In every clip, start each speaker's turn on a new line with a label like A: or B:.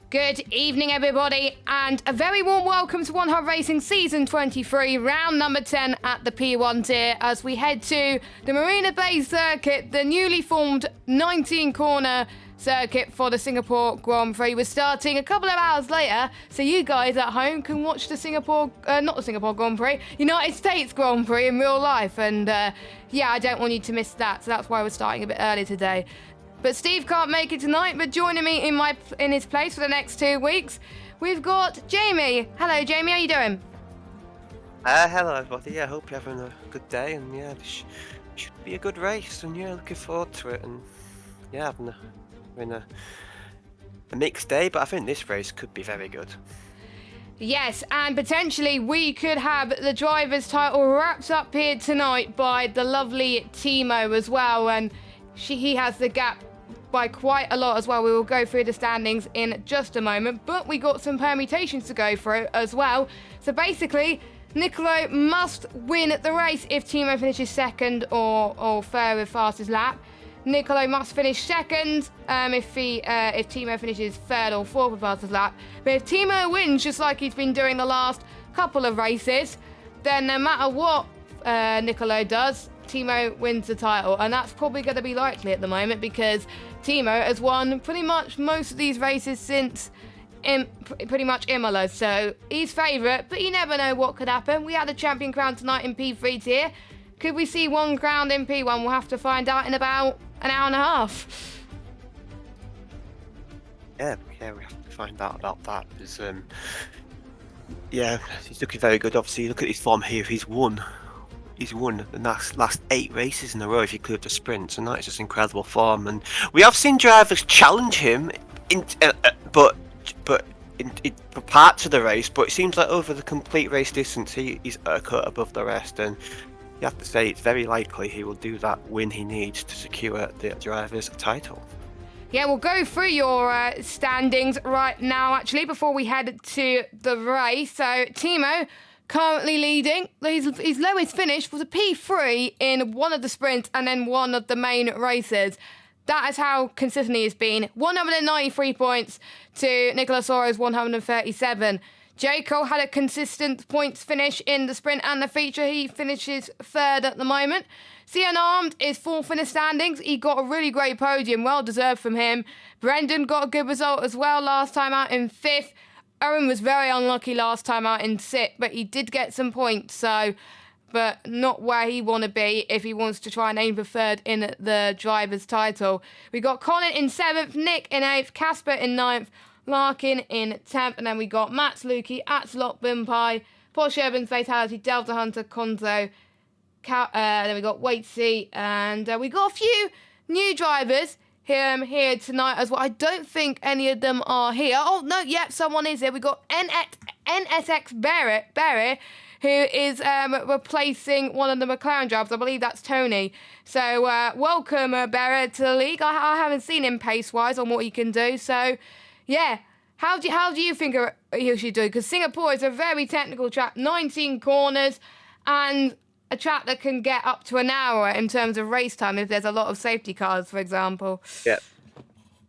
A: Good evening, everybody, and a very warm welcome to One Hub Racing Season 23, round number 10 at the P1 tier, as we head to the Marina Bay circuit, the newly formed 19-corner circuit for the Singapore Grand Prix. We're starting a couple of hours later, so you guys at home can watch the not the Singapore Grand Prix, United States Grand Prix in real life, and yeah, I don't want you to miss that, so that's why we're starting a bit early today. But Steve can't make it tonight, but joining me in his place for the next 2 weeks, we've got Jamie. Hello, Jamie. How you doing?
B: Hello, everybody. Yeah, I hope you're having a good day, and yeah, this should be a good race, and yeah, looking forward to it, and yeah, having a mixed day, but I think this race could be very good.
A: Yes, and potentially we could have the driver's title wrapped up here tonight by the lovely Timo as well, and he has the gap by quite a lot as well. We will go through the standings in just a moment, but we got some permutations to go through as well. So basically, Nicolo must win the race if Timo finishes second or third with fastest lap. Nicolo must finish second if Timo finishes third or fourth with fastest lap. But if Timo wins, just like he's been doing the last couple of races, then no matter what Nicolo does, Timo wins the title, and that's probably going to be likely at the moment because Timo has won pretty much most of these races since pretty much Imola, so he's favourite, but you never know what could happen. We had a champion crown tonight in P3 tier. Could we see one crowned in P1? We'll have to find out in about an hour and a half.
B: Yeah, we have to find out about that. Because, yeah, he's looking very good. Obviously, look at his form here. He's won the last 8 races in a row if you include the sprints, and that's just incredible form. And we have seen drivers challenge him, for parts of the race, but it seems like over the complete race distance, he's a cut above the rest. And you have to say it's very likely he will do that win he needs to secure the driver's title.
A: Yeah, we'll go through your standings right now, actually, before we head to the race. So, Timo currently leading. His lowest finish was a P3 in one of the sprints and then one of the main races. That is how consistent he has been. 193 points to Nicolas Soro's 137. J. Cole had a consistent points finish in the sprint and the feature. He finishes third at the moment. Cian Armed is fourth in the standings. He got a really great podium, well deserved from him. Brendan got a good result as well last time out in fifth. Owen was very unlucky last time out in sixth, but he did get some points, but not where he want to be if he wants to try and aim for third in the driver's title. We got Colin in 7th, Nick in 8th, Casper in 9th, Larkin in 10th, and then we got Mats Lukey, Atslot, Bimpai, Porsche Evans, Fatality, Delta Hunter, Konzo, then we got Waitsy, and we got a few new drivers here tonight as well. I don't think any of them are here. Oh, no, yep, someone is here. We got NSX Barry, who is replacing one of the McLaren drivers. I believe that's Tony. So, welcome, Barry, to the league. I haven't seen him pace-wise on what he can do. So, yeah, how do you think he should do? Because Singapore is a very technical track, 19 corners, and a track that can get up to an hour in terms of race time if there's a lot of safety cars, for example.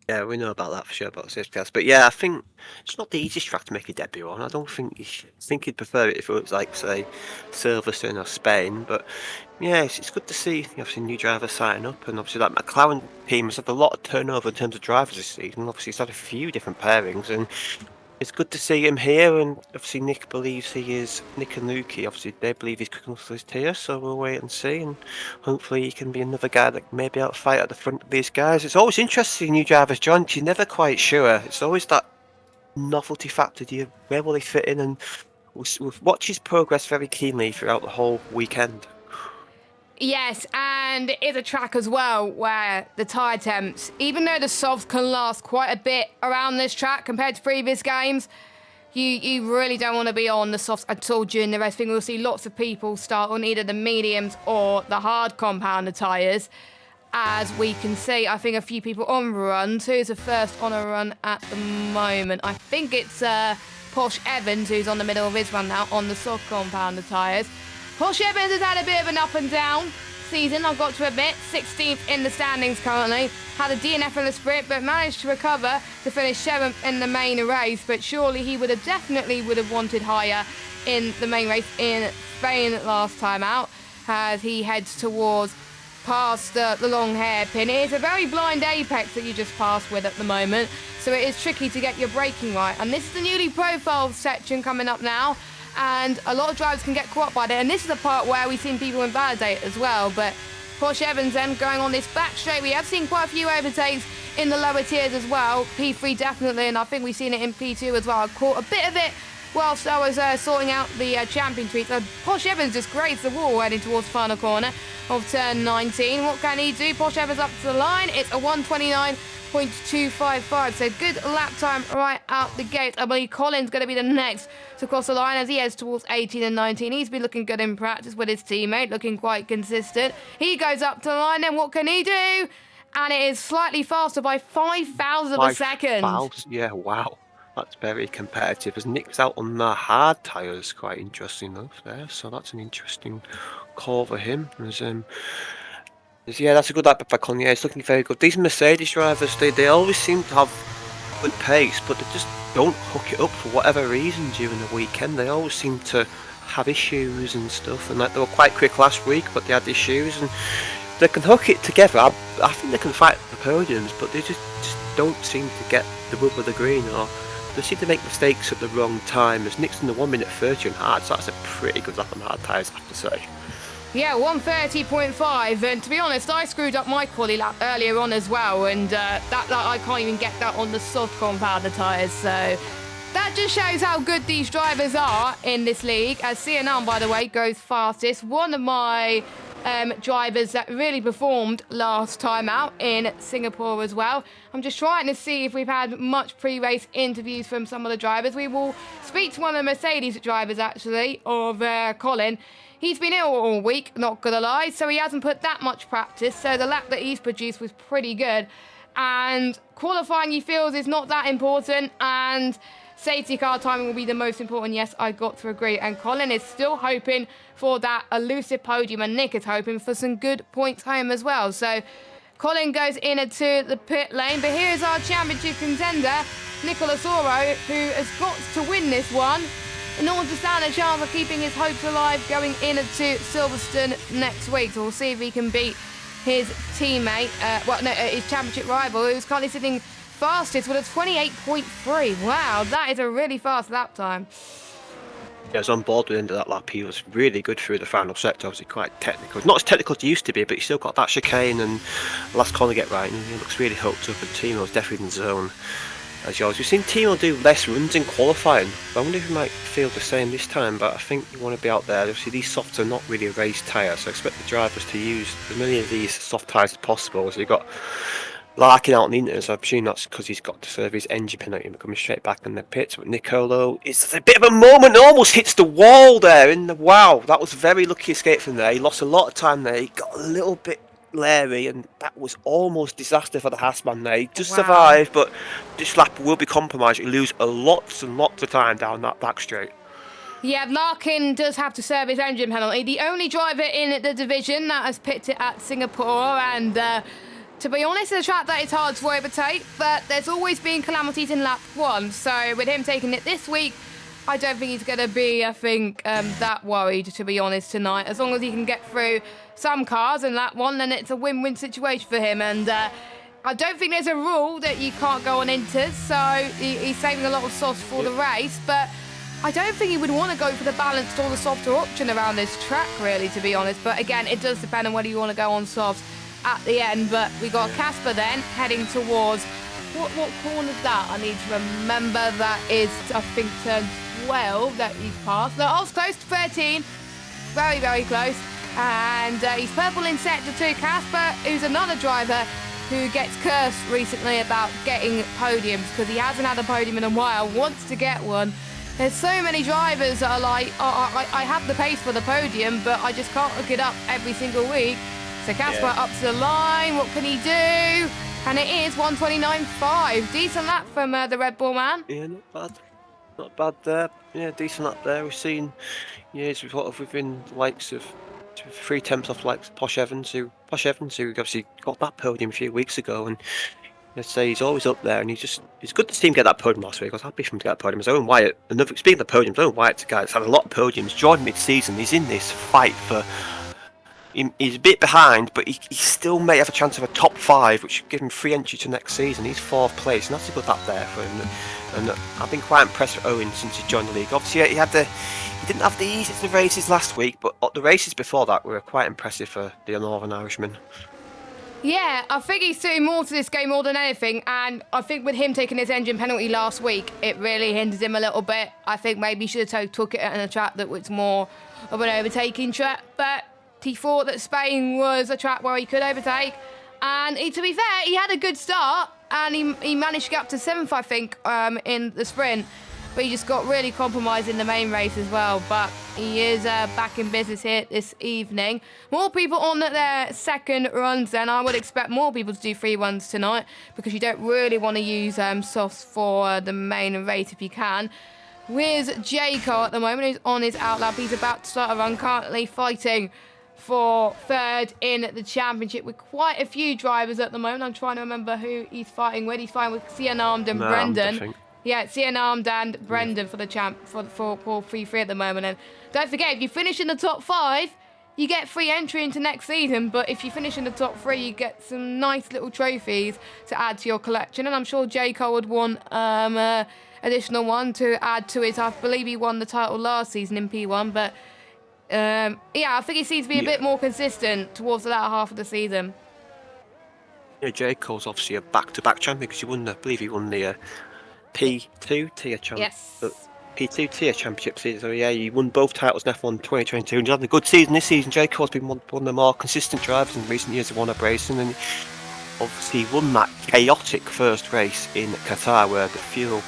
B: Yeah, we know about that for sure, about safety cars. But yeah, I think it's not the easiest track to make a debut on. I don't think he'd prefer it if it was like, say, Silverstone or Spain. But yeah, it's good to see obviously new drivers signing up, and obviously that McLaren team has had a lot of turnover in terms of drivers this season. Obviously, it's had a few different pairings, and it's good to see him here. And obviously, Nick and Lukey, obviously they believe he's quick enough for his tier, so we'll wait and see. And hopefully he can be another guy that maybe outfight at the front of these guys. It's always interesting new drivers join. You're never quite sure. It's always that novelty factor. Where will he fit in? And we'll watch his progress very keenly throughout the whole weekend.
A: Yes, and it is a track as well where the tyre temps, even though the softs can last quite a bit around this track compared to previous games, you really don't want to be on the softs at all during the race. I think we'll see lots of people start on either the mediums or the hard compounder tyres. As we can see, I think a few people on runs. Who's the first on a run at the moment? I think it's Porsche Evans, who's on the middle of his run now on the soft compounder tyres. Porsche Evans has had a bit of an up and down season, I've got to admit. 16th in the standings currently. Had a DNF in the sprint, but managed to recover to finish 7th in the main race. But surely he definitely would have wanted higher in the main race in Spain last time out, as he heads towards past the long hairpin. It is a very blind apex that you just passed with at the moment, so it is tricky to get your braking right. And this is the newly profiled section coming up now, and a lot of drivers can get caught up by it. And this is the part where we've seen people invalidate as well. But Porsche Evans then going on this back straight. We have seen quite a few overtakes in the lower tiers as well. P3 definitely, and I think we've seen it in P2 as well. I caught a bit of it whilst I was sorting out the champion tweets. Porsche Evans just grazed the wall heading towards the final corner of turn 19. What can he do? Porsche Evans up to the line. It's a 1:29.255. So good lap time right out the gate. I believe Colin's going to be the next to cross the line as he heads towards 18 and 19. He's been looking good in practice with his teammate, looking quite consistent. He goes up to the line, then what can he do? And it is slightly faster by 5,000 of a second.
B: Yeah, wow. That's very competitive. As Nick's out on the hard tyres, quite interesting enough there. So that's an interesting call for him. Yeah, that's a good lap back on. Yeah, it's looking very good. These Mercedes drivers, they always seem to have good pace, but they just don't hook it up for whatever reason during the weekend. They always seem to have issues and stuff. And like, they were quite quick last week, but they had issues. And they can hook it together. I think they can fight for the podiums, but they just don't seem to get the rub of the green, or they seem to make mistakes at the wrong time. As Nick's in the 1:30 on hard, so that's a pretty good lap on hard tyres, I have to say.
A: Yeah, 1:30.5, and to be honest, I screwed up my quali lap earlier on as well, and that I can't even get that on the soft compound tyres, so that just shows how good these drivers are in this league. As CNN, by the way, goes fastest. One of my drivers that really performed last time out in Singapore as well. I'm just trying to see if we've had much pre-race interviews from some of the drivers. We will speak to one of the Mercedes drivers, actually, of Colin. He's been ill all week, not gonna lie, so he hasn't put that much practice, so the lap that he's produced was pretty good. And qualifying, he feels, is not that important, and safety car timing will be the most important. Yes, I got to agree. And Colin is still hoping for that elusive podium, and Nick is hoping for some good points home as well. So Colin goes into the pit lane, but here is our championship contender, Nicolas Oro, who has got to win this one in order to stand a chance of keeping his hopes alive going into Silverstone next week. So we'll see if he can beat his teammate, his championship rival, who's currently sitting fastest with a 28.3. Wow, that is a really fast lap time.
B: Yeah, I was on board with the end of that lap. He was really good through the final sector. Obviously quite technical. Not as technical as he used to be, but he still got that chicane and last corner get right. And he looks really hooked up, and Timo's definitely in the zone as yours. We've seen Timo do less runs in qualifying. I wonder if he might feel the same this time, but I think you want to be out there. Obviously these softs are not really a race tyre, so I expect the drivers to use as many of these soft tyres as possible. So you've got Larkin out on the internet, so I presume that's because he's got to serve his engine penalty and coming straight back in the pits. But Nicolo, it's a bit of a moment, almost hits the wall there. Wow, that was a very lucky escape from there. He lost a lot of time there. He got a little bit leery, and that was almost disaster for the Haasman there. He just survived, but this lap will be compromised. You lose lots and lots of time down that back straight.
A: Yeah, Larkin does have to serve his engine penalty. The only driver in the division that has pitted at Singapore, and to be honest, it's a track that is hard to overtake, but there's always been calamities in lap one. So with him taking it this week, I don't think he's going to be, that worried, to be honest, tonight. As long as he can get through some cars in lap one, then it's a win-win situation for him. And I don't think there's a rule that you can't go on inters, so he's saving a lot of softs for the race. But I don't think he would want to go for the balanced or the softer option around this track, really, to be honest. But again, it does depend on whether you want to go on softs at the end. But we got Casper then heading towards what corner is that? I need to remember. That is, I think, turn 12 that he's passed. No, I was close to 13, very, very close. And he's purple in sector 2. Casper, who's another driver who gets cursed recently about getting podiums because he hasn't had a podium in a while, wants to get one. There's so many drivers that are like, I have the pace for the podium, but I just can't hook it up every single week. So Casper up to the line, what can he do? And it is 1:29.5. Decent lap from the Red Bull man.
B: Yeah, not bad. Not bad there. Yeah, decent lap there. We've seen years within the likes of 3 attempts off like Posh Evans, who obviously got that podium a few weeks ago, and let's say he's always up there, and it's good to see him get that podium last week. I was happy for him to get that podium. Owen Wyatt, speaking of podiums, Owen Wyatt's a guy that's had a lot of podiums. Joined mid-season, he's in this fight for. He's a bit behind, but he still may have a chance of a top 5, which would give him free entry to next season. He's 4th place, and that's a good up there for him. And I've been quite impressed with Owen since he joined the league. Obviously, he didn't have the easiest of races last week, but the races before that were quite impressive for the Northern Irishman.
A: Yeah, I think he's suited more to this game more than anything, and I think with him taking his engine penalty last week, it really hindered him a little bit. I think maybe he should have took it on a track that was more of an overtaking track, but he thought that Spain was a track where he could overtake, and to be fair, he had a good start, and he managed to get up to 7th, I think, in the sprint, but he just got really compromised in the main race as well. But he is back in business here this evening. More people on their second runs then. I would expect more people to do 3 runs tonight, because you don't really want to use softs for the main race if you can. Where's Jaco at the moment? He's on his outlap. He's about to start a run, currently fighting for 3rd in the championship with quite a few drivers at the moment. I'm trying to remember who he's fighting with. He's fighting with Cianarmed and Brendan. Yeah, Cianarmed and Brendan for the champ for 3-3 at the moment. And don't forget, if you finish in the top 5, you get free entry into next season. But if you finish in the top 3, you get some nice little trophies to add to your collection. And I'm sure Jaco would want additional one to add to it. I believe he won the title last season in P1, but yeah, I think he seems to be a bit more consistent towards the latter half of the season.
B: Yeah, Jaco's obviously a back-to-back champion, because I believe he won the P2 tier championship.
A: Yes.
B: P2 tier championship season. So yeah, he won both titles in F1 2022, and he's had a good season this season. Jaco's been one of the more consistent drivers in recent years of one-up racing, and obviously won that chaotic first race in Qatar where the fuel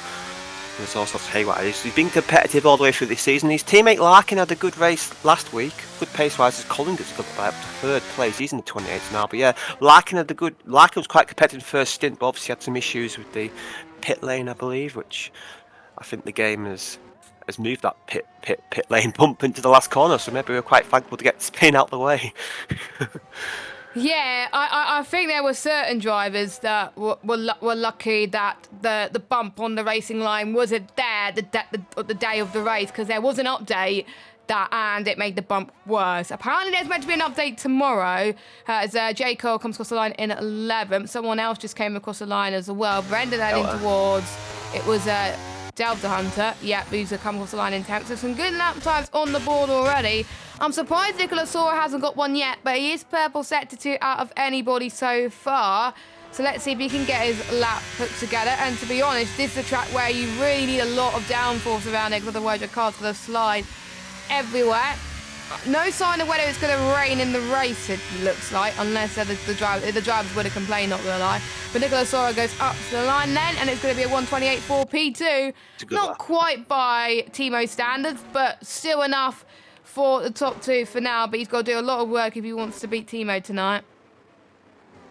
B: was all sorts of haywire. He's been competitive all the way through this season. His teammate Larkin had a good race last week, good pace-wise. As Collingwood's got up to 3rd place. He's in the 28th now, but yeah, Larkin was quite competitive first stint, but obviously had some issues with the pit lane, I believe, which I think the game has moved that pit lane bump into the last corner, so maybe we're quite thankful to get Spain out the way.
A: Yeah, I think there were certain drivers that were lucky that the bump on the racing line wasn't there the day of the race, because there was an update and it made the bump worse. Apparently there's meant to be an update tomorrow as Jaco comes across the line in 11th. Someone else just came across the line as well. Brendan heading towards, it was Delta Hunter, who's come across the line in 10th. So some good lap times on the board already. I'm surprised Nicolas Sora hasn't got one yet, but he is purple sector 2 out of anybody so far. So let's see if he can get his lap put together. And to be honest, this is a track where you really need a lot of downforce around it, because otherwise your car's going to slide everywhere. No sign of whether it's going to rain in the race, it looks like, unless the drivers would have complained, not going to lie. But Nicolas Sora goes up to the line then, and it's going to be a 128.4 P2. Not quite by Timo standards, but still enough for the top 2 for now. But he's got to do a lot of work if he wants to beat Timo tonight.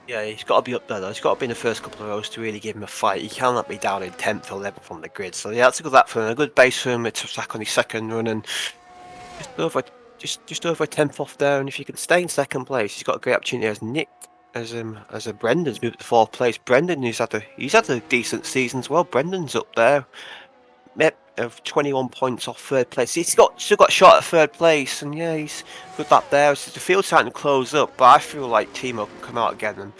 B: Yeah, he's got to be up there though. He's got to be in the first couple of rows to really give him a fight. He cannot be down in 10th or 11th on the grid. So yeah, that's a good lap for him. A good base for him to attack on his second run, and just over a 10th off there. And if you can stay in second place, he's got a great opportunity as Nick, as a Brendan's moved to 4th place. Brendan, he's had a decent season as well. Brendan's up there, of 21 points off 3rd place. He's still got a shot at 3rd place, and yeah, he's good up there. So the field's starting to close up, but I feel like Timo can come out again and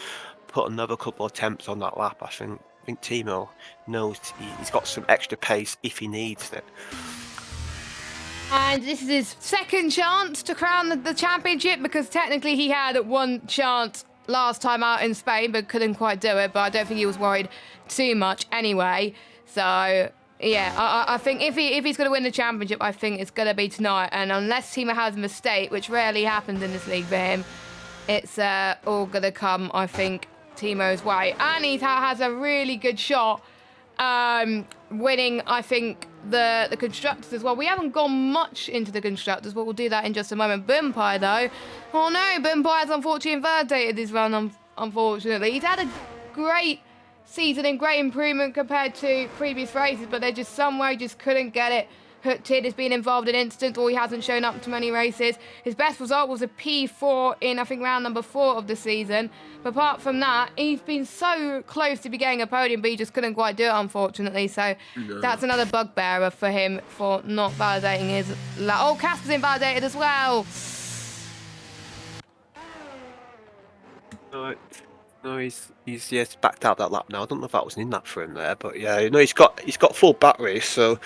B: put another couple of attempts on that lap. I think Timo knows he's got some extra pace if he needs it.
A: And this is his second chance to crown the championship, because technically he had one chance last time out in Spain but couldn't quite do it. But I don't think he was worried too much anyway. So yeah, I think if he's going to win the championship, I think it's going to be tonight. And unless Timo has a mistake, which rarely happens in this league for him, it's all going to come, I think, Timo's way. And he has a really good shot winning, I think, the constructors as well. We haven't gone much into the constructors, but we'll do that in just a moment. Boompai, though. Oh no, Boompai has unfortunately invalidated his run, unfortunately. He's had a great season and great improvement compared to previous races, but they just somewhere just couldn't get it Tid has been involved in incidents, or he hasn't shown up to many races. His best result was a P4 in, I think, round number 4 of the season. But apart from that, he's been so close to be getting a podium, but he just couldn't quite do it, unfortunately. So that's another bugbearer for him for not validating his lap. Oh, Casper's invalidated as well.
B: No, he's backed out that lap now. I don't know if that was an in lap for him there, but yeah, you know, he's got full battery, so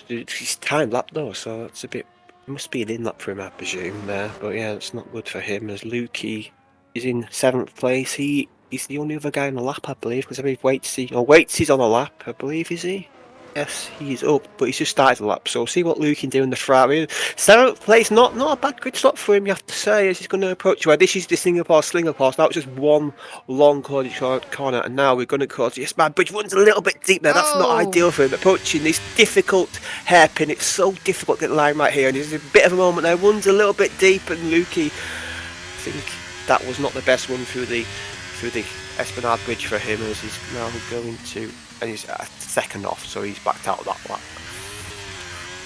B: he's timed lap though, so it's a bit. It must be an in lap for him, I presume there. But yeah, it's not good for him as Lukey is in 7th place. He's the only other guy on the lap, I believe, because I believe Waits is on a lap, I believe, is he? Yes, he's up, but he's just started the lap, so we'll see what Luke can do in the Ferrari. 7th place, not a bad grid stop for him, you have to say, as he's going to approach where this is the Singapore Slinger Pass. That was just one long corner, and now we're going to cross. Yes, man, bridge runs a little bit deep there. That's not ideal for him. Approaching this difficult hairpin, it's so difficult to get the line right here, and there's a bit of a moment there. Runs a little bit deep, and Lukey, I think that was not the best run through the Esplanade Bridge for him, as he's now going to. And he's second off, so he's backed out of that lap.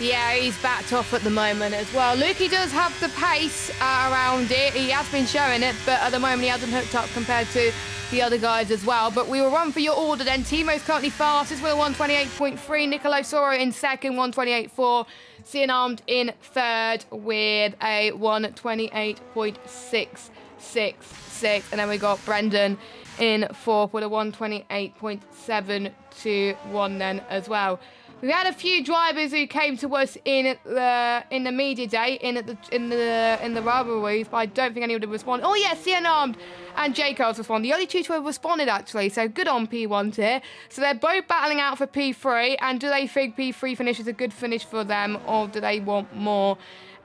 A: Yeah, he's backed off at the moment as well. Lukey does have the pace around it. He has been showing it, but at the moment he hasn't hooked up compared to the other guys as well. But we will run for your order then. Timo's currently fastest with a 128.3. Nicolo Soro in second, 128.4. Cian Armed in third with a 128.666. And then we got Brendan in fourth with a 128.721 then as well. We had a few drivers who came to us in the media day in the rivalries, but I don't think anyone would respond. Oh yeah, Cian Armed and Jacobs responded. The only two to have responded actually, so good on P1 here. So they're both battling out for P3, and do they think P3 finish is a good finish for them, or do they want more?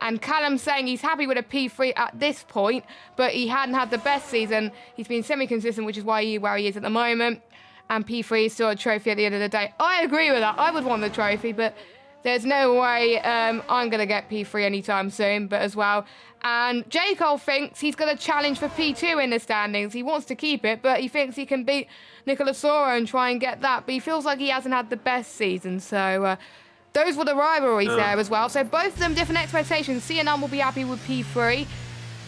A: And Callum's saying he's happy with a P3 at this point, but he hadn't had the best season. He's been semi-consistent, which is where he is at the moment. And P3 is still a trophy at the end of the day. I agree with that. I would want the trophy, but there's no way I'm going to get P3 anytime soon, but as well. And J. Cole thinks he's going to challenge for P2 in the standings. He wants to keep it, but he thinks he can beat Nicolas Soro and try and get that. But he feels like he hasn't had the best season, so... those were the rivalries there as well. So both of them different expectations. CNN will be happy with P3.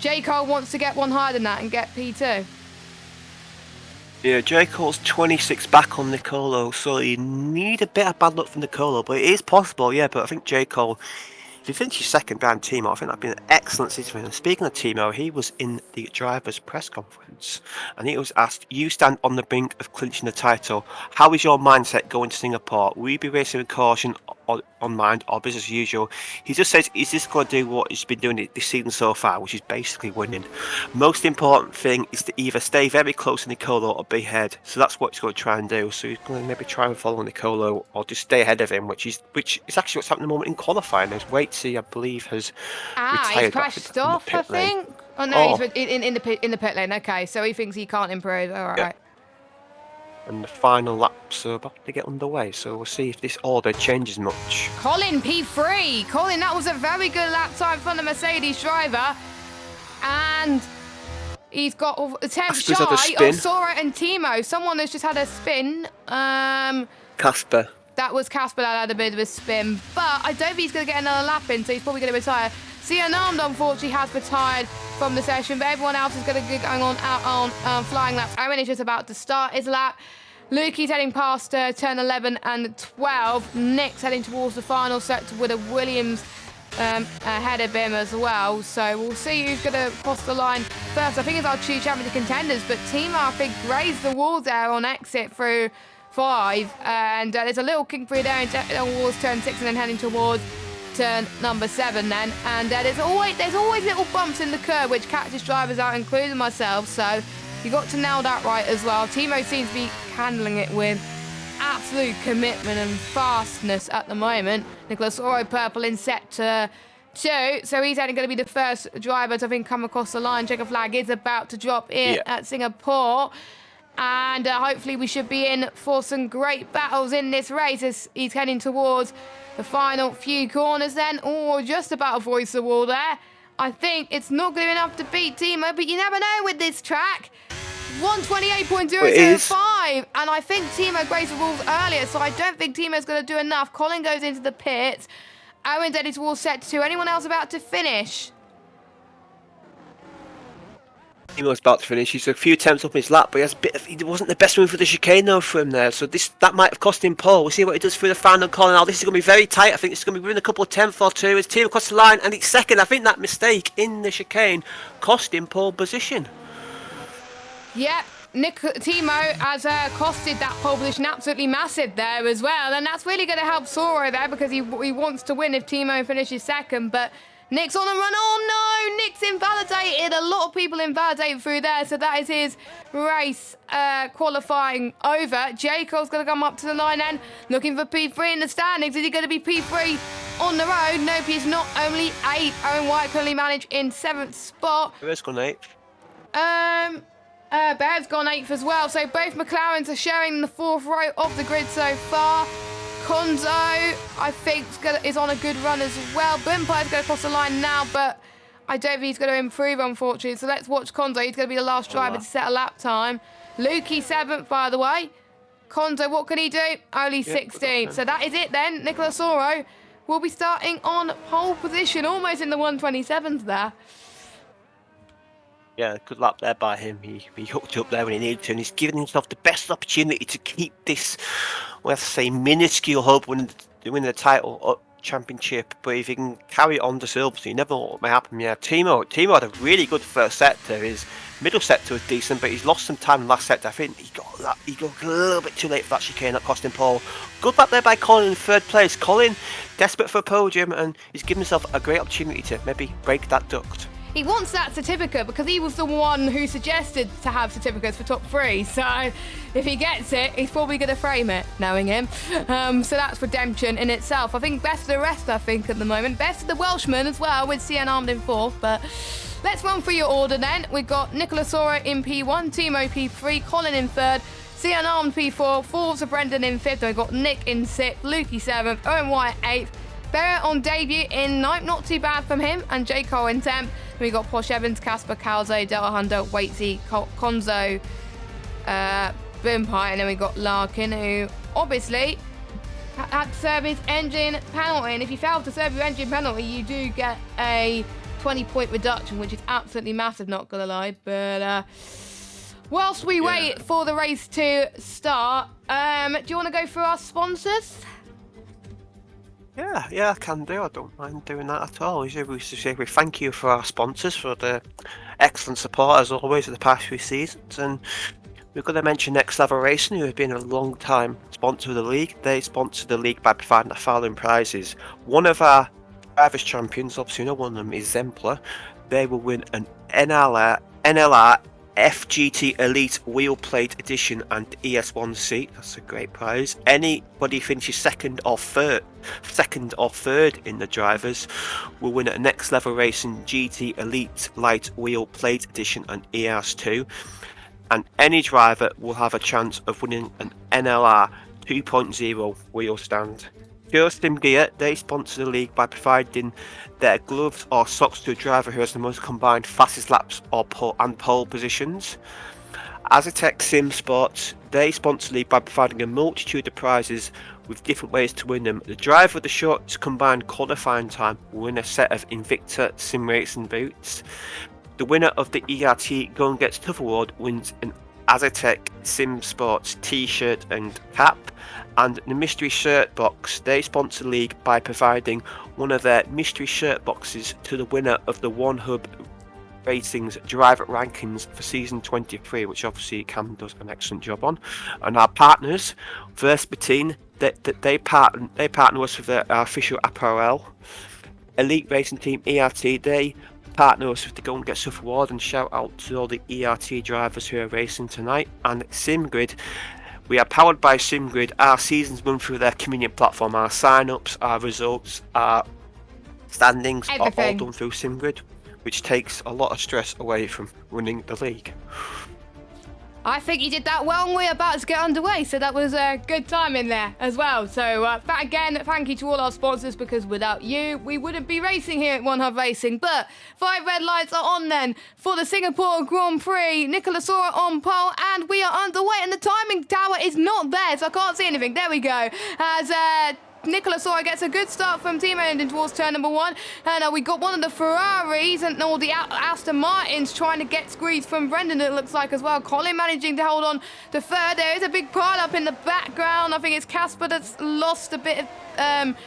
A: J. Cole wants to get one higher than that and get P2.
B: Yeah, J. Cole's 26 back on Nicolo, so you need a bit of bad luck from Nicolo, but it is possible, yeah. But I think J. Cole, if he finishes second behind Timo, I think that'd be an excellent season for him. Speaking of Timo, he was in the driver's press conference, and he was asked, you stand on the brink of clinching the title. How is your mindset going to Singapore? Will you be racing with caution on mind or business as usual? He just says he's just going to do what he's been doing this season so far, which is basically winning. Most important thing is to either stay very close to Nicolo or be ahead. So that's what he's going to try and do. So he's going to maybe try and follow Nicolo or just stay ahead of him, which is actually what's happening at the moment in qualifying. As Waitsy, I believe, has retired.
A: He's crashed off, I think. Oh no, he's in the pit lane. Okay, so he thinks he can't improve. All right.
B: Yeah. And the final laps are about to get underway, so we'll see if this order changes much.
A: Colin P3. Colin, that was a very good lap time from the Mercedes driver. And he's got a temp shy of Sora and Timo. Someone has just had a spin.
B: Casper.
A: That was Casper that had a bit of a spin. But I don't think he's going to get another lap in, so he's probably going to retire. Cian Armed, unfortunately, has retired from the session, but everyone else is going to be going out on flying laps. Owen is just about to start his lap. Lukey's heading past turn 11 and 12. Nick's heading towards the final sector with a Williams ahead of him as well. So we'll see who's going to cross the line first. I think it's our two championship contenders, but Timo, I think, grazed the wall there on exit through 5. And there's a little kick through there towards turn 6 and then heading towards turn number 7 then. And there's always little bumps in the curve which catches drivers out, including myself. So you got to nail that right as well. Timo seems to be handling it with absolute commitment and fastness at the moment. Nicolas Oro purple in sector 2, so he's only going to be the first driver to, I think, come across the line. Checker flag is about to drop in at Singapore, and hopefully we should be in for some great battles in this race as he's heading towards the final few corners then. Oh, just about avoids the wall there. I think it's not good enough to beat Timo, but you never know with this track. 128.005, and I think Timo grazed the walls earlier, so I don't think Timo's going to do enough. Colin goes into the pit. Owen's heading towards set 2. Anyone else about to finish?
B: He was about to finish. He's a few attempts up his lap, but he has a bit of, it wasn't the best move for the chicane though for him there. So that might have cost him pole. We'll see what he does through the final corner now. This is going to be very tight. I think it's going to be within a couple of tenths or two. His team across the line, and it's second. I think that mistake in the chicane cost him pole position.
A: Yep. Timo has costed that pole position absolutely massive there as well, and that's really going to help Soro there because he wants to win if Timo finishes second, but Nick's on the run. Oh no, Nick's invalidated. A lot of people invalidated through there, so that is his race qualifying over. Jacob's going to come up to the line then, looking for P3 in the standings. Is he going to be P3 on the road? Nope, he's not. Only 8. Owen White currently managed in 7th spot.
B: Where's gone 8?
A: Bear's gone 8th as well, so both McLarens are sharing the 4th row of the grid so far. Konzo, I think, is on a good run as well. Boompire's going to cross the line now, but I don't think he's going to improve, unfortunately. So let's watch Konzo. He's going to be the last driver to set a lap time. Lukey 7th, by the way. Konzo, what can he do? Only 16th. So that is it then. Nicolas Soro will be starting on pole position, almost in the 127s there.
B: Yeah, good lap there by him. He hooked up there when he needed to, and he's given himself the best opportunity to keep this, well, let's say, minuscule hope when winning the title championship. But if he can carry on to silver, you never know what may happen. Yeah, Timo had a really good first sector. His middle sector was decent, but he's lost some time in the last sector. I think he got a little bit too late for that chicane that cost him pole. Good lap there by Colin in 3rd place. Colin, desperate for a podium, and he's given himself a great opportunity to maybe break that duct.
A: He wants that certificate because he was the one who suggested to have certificates for top 3. So if he gets it, he's probably going to frame it, knowing him. So that's redemption in itself. I think best of the rest, at the moment. Best of the Welshman as well, with CN Armed in 4th. But let's run through your order then. We've got Nicolas Soro in P1, Timo P3, Colin in 3rd, CN Armed P4, 4th to Brendan in 5th. We've got Nick in 6th, Lukey 7th, Owen White 8th. Barrett on debut in 9th, not too bad from him, and J. Cole in 10th. We got Posh Evans, Casper, Calzo, Delta Hunter, Waitsy, Konzo, Boompire, and then we got Larkin, who obviously had to serve his engine penalty. And if you fail to serve your engine penalty, you do get a 20-point reduction, which is absolutely massive, not gonna lie. But whilst we wait for the race to start, do you want to go through our sponsors?
B: Yeah, I can do. I don't mind doing that at all. We thank you for our sponsors for the excellent support as always of the past few seasons, and we're going to mention Next Level Racing, who have been a long time sponsor of the league. They sponsor the league by providing the following prizes. One of our drivers' champions, obviously no one of them is Zempler. They will win an NLR FGT Elite Wheel Plate Edition and ES1 seat. That's a great prize. Anybody finishes second or third in the drivers will win a Next Level Racing GT Elite Light Wheel Plate Edition and ES2. And any driver will have a chance of winning an NLR 2.0 wheel stand. Sim Gear, they sponsor the league by providing their gloves or socks to a driver who has the most combined fastest laps or pole positions. Azatec Sim Sports, they sponsor the league by providing a multitude of prizes with different ways to win them. The driver with the shortest combined qualifying time will win a set of Invicta Sim Racing boots. The winner of the ERT Go and Get Stuff Award wins an Azatec Sim Sports t-shirt and cap. And the mystery shirt box, they sponsor the league by providing one of their mystery shirt boxes to the winner of the One Hub Ratings driver rankings for season 23, which obviously Cam does an excellent job on. And our partners, Verspatine, they partner us with our official apparel. Elite Racing Team ERT, they partner us with the Go and Get Stuff Award, and shout out to all the ERT drivers who are racing tonight. And SimGrid, we are powered by SimGrid. Our seasons run through their community platform. Our sign-ups, our results, our standings are all done through SimGrid, which takes a lot of stress away from running the league.
A: I think he did that well when we were about to get underway, so that was a good time in there as well. So again, thank you to all our sponsors, because without you, we wouldn't be racing here at One Hub Racing. But 5 red lights are on then for the Singapore Grand Prix. Nicolas Sora on pole, and we are underway, and the timing tower is not there, so I can't see anything. There we go. As Nicolas Sora gets a good start from Timo heading towards turn number 1. And we got one of the Ferraris and all the Aston Martins trying to get squeezed from Brendan, it looks like, as well. Colin managing to hold on to third. There is a big pile up in the background. I think it's Casper that's lost a bit of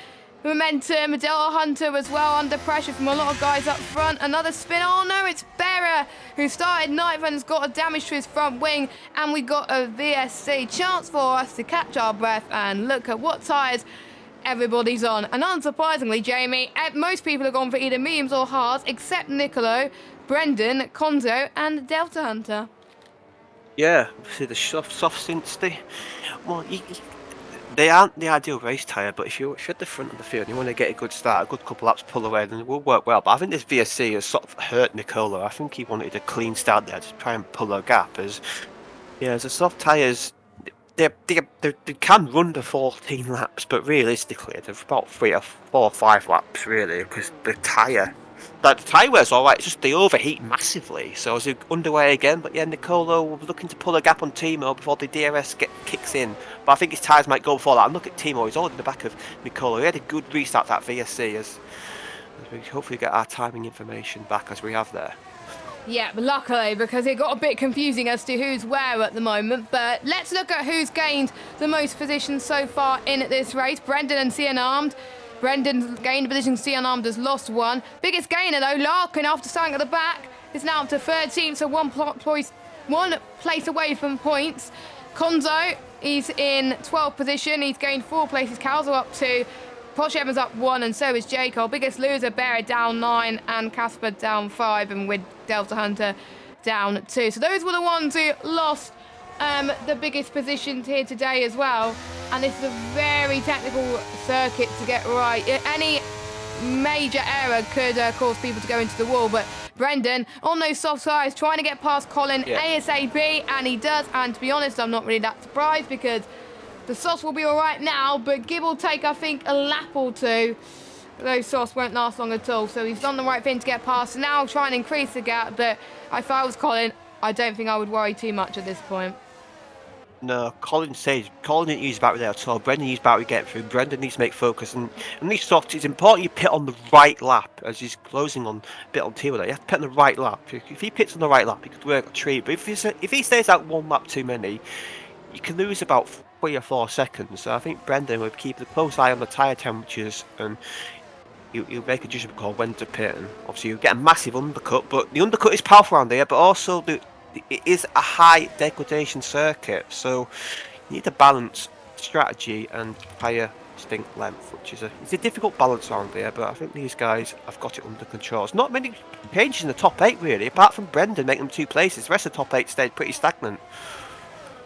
A: momentum. Delta Hunter as well under pressure from a lot of guys up front. Another spin. Oh no, it's Berra who started 9th and has got a damage to his front wing. And we got a VSC. Chance for us to catch our breath and look at what tyres everybody's on. And unsurprisingly, Jamie, most people have gone for either mediums or hards, except Nicolo, Brendan, Konzo, and Delta Hunter.
B: Yeah, see the soft synths, they aren't the ideal race tyre, but if you're at the front of the field and you want to get a good start, a good couple laps, pull away, then it will work well. But I think this VSC has sort of hurt Nicolo. I think he wanted a clean start there to try and pull a gap. As the soft tyres, they can run the 14 laps, but realistically, they're about 3 or 4 or 5 laps, really, because the tyre wear's alright, it's just they overheat massively. So as underway again, but yeah, Nicolo was looking to pull a gap on Timo before the DRS kicks in. But I think his tyres might go before that. And look at Timo, he's all in the back of Nicolo. He had a good restart that VSC as we hopefully get our timing information back as we have there.
A: Yeah, but luckily, because it got a bit confusing as to who's where at the moment. But let's look at who's gained the most positions so far in this race. Brendan and C Unarmed. Brendan's gained a position, C Unarmed has lost 1. Biggest gainer though, Larkin, after starting at the back, is now up to 13th, so one place away from points. Konzo, he's in 12th position, he's gained 4 places. Calzo up 2. Posh Evans up 1, and so is Jacob. Biggest loser, Barrett down 9, and Casper down 5, and with Delta Hunter down 2. So those were the ones who lost the biggest positions here today as well. And this is a very technical circuit to get right. Any major error could cause people to go into the wall, but Brendan on those soft tyres trying to get past Colin ASAP, and he does. And to be honest, I'm not really that surprised, because the softs will be all right now, but Gibb will take, I think, a lap or 2. Those softs won't last long at all, so he's done the right thing to get past. Now try and increase the gap, but if I was Colin, I don't think I would worry too much at this point.
B: No, Colin didn't use battery there at all. Brendan used battery getting through. Brendan needs to make focus, and these softs, it's important you pit on the right lap as he's closing on a bit on Timo there. You have to pit on the right lap. If he pits on the right lap, he could work a treat. But if he stays out 1 lap too many, you can lose about 3 or 4 seconds. So I think Brendan would keep a close eye on the tyre temperatures, and he'll make a judgment call when to pit. And obviously, you'll get a massive undercut, but the undercut is powerful around here, but also it is a high degradation circuit, so you need to balance strategy and tyre stint length, which is it's a difficult balance around here, but I think these guys have got it under control. There's not many changes in the top 8 really, apart from Brendan making them 2 places. The rest of the top 8 stayed pretty stagnant.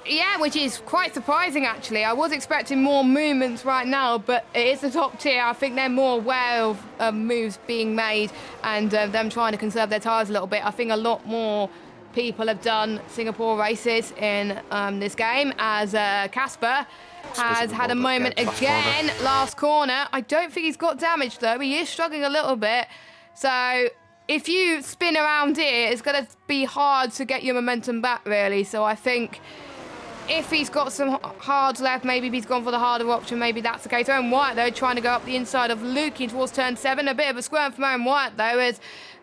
A: Yeah, which is quite surprising actually. I was expecting more movements right now, but it is the top tier. I think they're more aware of moves being made and them trying to conserve their tyres a little bit. I think a lot more people have done Singapore races in this game, as Casper has had a moment again. Last corner. I don't think he's got damage though. He is struggling a little bit. So if you spin around here, it's going to be hard to get your momentum back really. So I think if he's got some hards left, maybe if he's gone for the harder option, maybe that's the case. Owen White though, trying to go up the inside of Lukey towards turn 7. A bit of a squirm from Owen White though, as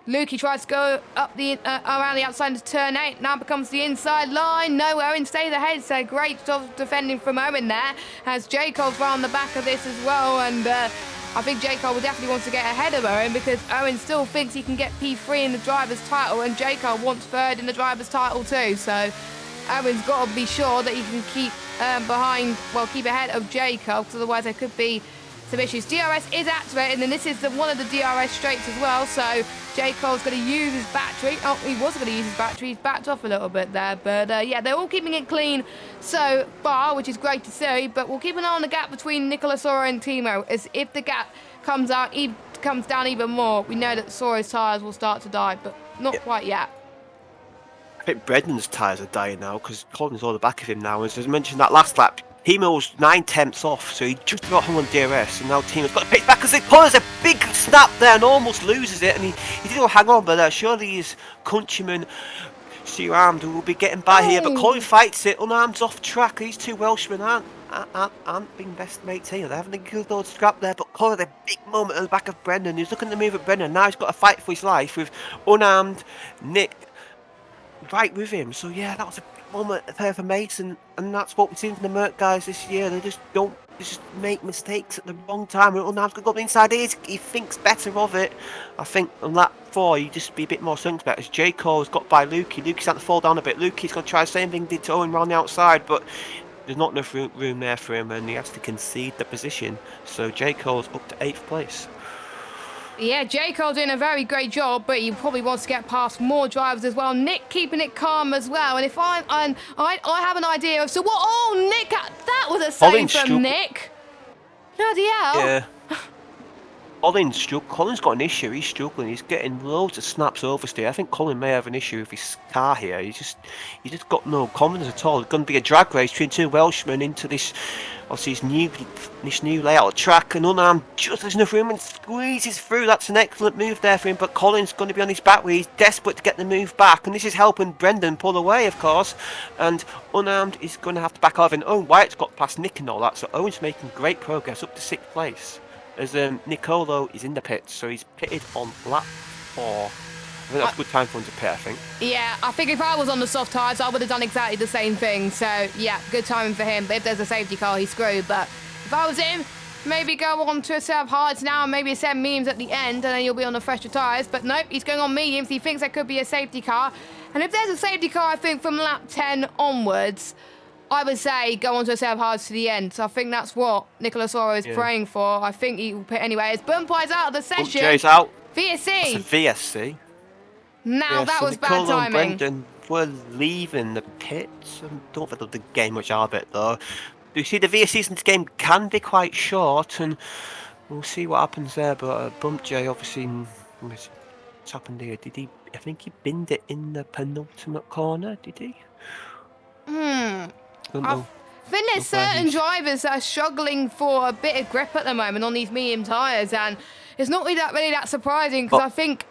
A: Lukey tries to go up the around the outside of turn 8. Now becomes the inside line. No, Owen stays ahead. So great job defending from Owen there. As Jacob round the back of this as well. And I think Jacob will definitely want to get ahead of Owen, because Owen still thinks he can get P3 in the driver's title, and Jacob wants 3rd in the driver's title too. So Owen's got to be sure that he can keep keep ahead of Jacob, because otherwise there could be some issues. DRS is activated, and this is one of the DRS straights as well, so Jacob's going to use his battery. Oh, he was going to use his battery. He's backed off a little bit there, but yeah, they're all keeping it clean so far, which is great to see, but we'll keep an eye on the gap between Nicolas Sora and Timo, as if the gap comes down even more, we know that Sora's tyres will start to die, but not quite yet.
B: I think Brendan's tyres are dying now because Colin's all the back of him now. As I mentioned that last lap, Timo's 9/10 off, so he just about hung on DRS, and now Timo's got to pitch back because Colin's a big snap there and almost loses it, and he did hang on, but surely his countryman Armed will be getting by here, but Colin fights it. Unarmed's off track. These two Welshmen aren't being best mates here. They're having a good old scrap there, but Colin had a big moment at the back of Brendan. He's looking to move at Brendan. Now he's got to fight for his life with Unarmed Nick right with him. So yeah, that was a big moment there for mates, and that's what we've seen from the Merc guys this year. They just make mistakes at the wrong time. Unarmed's going to go up the inside. He thinks better of it. I think on lap 4, you just be a bit more circumspect. As J. Cole's got by Lukey. Lukey's starting to fall down a bit. Lukey's going to try the same thing he did to Owen around the outside, but there's not enough room there for him, and he has to concede the position. So J. Cole's up to 8th place.
A: Yeah, J. Cole doing a very great job, but he probably wants to get past more drivers as well. Nick keeping it calm as well. And if I have an idea of what. Oh, Nick, that was a save from Nick. Bloody hell.
B: Yeah. Colin's got an issue. He's struggling. He's getting loads of snaps oversteer. I think Colin may have an issue with his car here. He just got no confidence at all. It's going to be a drag race between two Welshmen into this new layout of track, and Unarmed just has enough room and squeezes through. That's an excellent move there for him, but Colin's going to be on his back where he's desperate to get the move back, and this is helping Brendan pull away, of course, and Unarmed is going to have to back off, and Owen Wyatt's got past Nick and all that, so Owen's making great progress up to 6th place. As Nicolo is in the pits, so he's pitted on lap 4. I think that's a good time for him to pit, I think.
A: Yeah, I think if I was on the soft tyres, I would have done exactly the same thing. So, yeah, good timing for him. But if there's a safety car, he's screwed. But if I was him, maybe go on to a set of hards now and maybe a set of mediums at the end, and then you'll be on the fresher tyres. But nope, he's going on mediums. He thinks there could be a safety car. And if there's a safety car, I think from lap 10 onwards, I would say go on to a set of hards to the end. So I think that's what Nicolas Oro is praying for. I think he will pit anyway. As Bumpy's out of the session.
B: Jay's out.
A: VSC.
B: That's a VSC.
A: Now that was bad timing.
B: And Brendan were leaving the pits. I don't think they'll gain much out of it though. You see, the VSCs in this game can be quite short, and we'll see what happens there. But Bump J obviously, what's happened here? Did he? I think he binned it in the penultimate corner. Did he?
A: I think there's certain drivers that are struggling for a bit of grip at the moment on these medium tyres, and it's not really that surprising because I think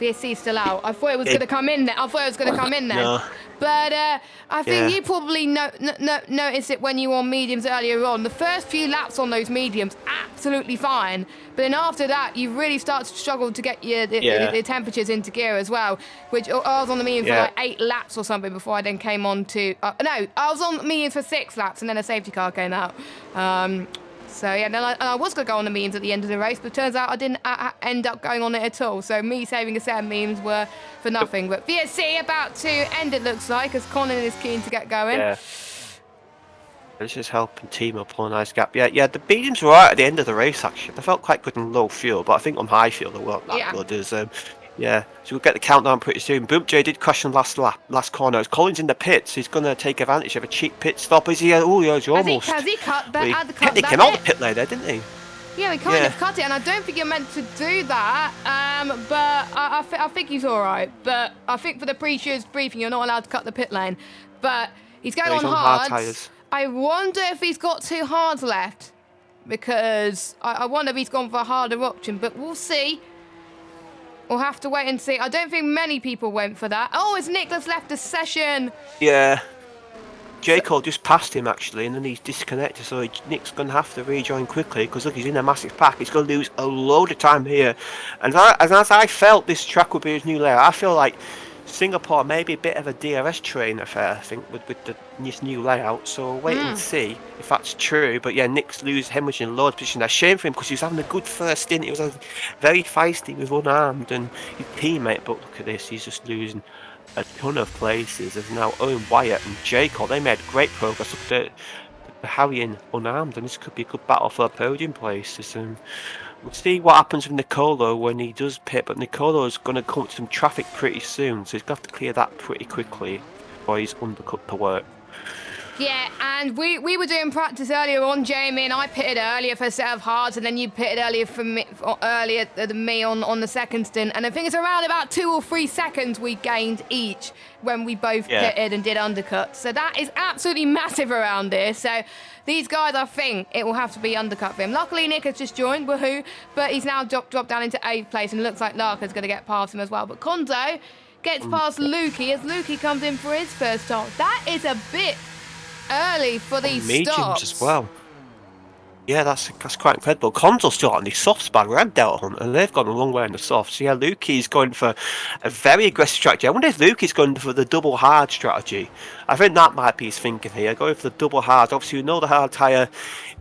A: VSC's still out. I thought it was going to come in there.
B: No.
A: But I think you probably noticed it when you were on mediums earlier on. The first few laps on those mediums, absolutely fine. But then after that, you really start to struggle to get the temperatures into gear as well. Which I was on the mediums for like 8 laps or something before I then came on to... no, I was on the mediums for 6 laps and then a safety car came out. So, yeah, then I was going to go on the memes at the end of the race, but it turns out I didn't end up going on it at all. So me saving a set of memes were for nothing. But VSC about to end, it looks like, as Colin is keen to get going.
B: Yeah. This is helping team up on a nice gap. Yeah, the mediums were right at the end of the race, actually. They felt quite good in low fuel, but I think on high fuel they weren't that good. As, so we'll get the countdown pretty soon. Boom J did crash in the last corner. As Colin's in the pits, he's going to take advantage of a cheap pit stop. Is he? Oh, yeah, he's almost.
A: Has he cut?
B: He came out the pit lane there, didn't he?
A: Yeah, he kind of cut it, and I don't think you're meant to do that. But I think he's all right. But I think for the pre-shows briefing, you're not allowed to cut the pit lane. But he's going on hard tyres. I wonder if he's got 2 hards left, because I wonder if he's gone for a harder option. But we'll see. We'll have to wait and see. I don't think many people went for that. Oh, it's Nicholas left the session.
B: Yeah. J. Cole just passed him, actually, and then he's disconnected. So Nick's going to have to rejoin quickly because, look, he's in a massive pack. He's going to lose a load of time here. And as I felt this track would be his new layout, I feel like Singapore may be a bit of a DRS train affair, I think, with this new layout. So we'll wait and see if that's true. But yeah, Nick's hemorrhaging in low position. That's a shame for him because he was having a good first stint. He was very feisty with Unarmed and his teammate. But look at this, he's just losing a ton of places. There's now Owen Wyatt and Jacob. They made great progress up to Harry and Unarmed, and this could be a good battle for podium places. We'll see what happens with Nicolo when he does pit, but Nicolo is going to come to some traffic pretty soon, so he's going to have to clear that pretty quickly before he's undercut to work.
A: Yeah, and we were doing practice earlier on, Jamie, and I pitted earlier for a set of hards, and then you pitted earlier earlier than me on the second stint. And I think it's around about 2 or 3 seconds we gained each when we both pitted and did undercuts. So that is absolutely massive around here. So these guys, I think it will have to be undercut for him. Luckily, Nick has just joined, woohoo, but he's now dropped down into 8th place, and it looks like Larka's going to get past him as well. But Konzo gets past Lukey as Lukey comes in for his first stop. That is a bit early for these
B: mediums
A: stops
B: as well. Yeah, that's quite incredible. Conzo's still on the softs by Red Delta Hunt, and they've gone a long way in the softs. So yeah, Lukey's going for a very aggressive strategy. I wonder if Lukey's going for the double hard strategy. I think that might be his thinking here, going for the double hard. Obviously, we know the hard tyre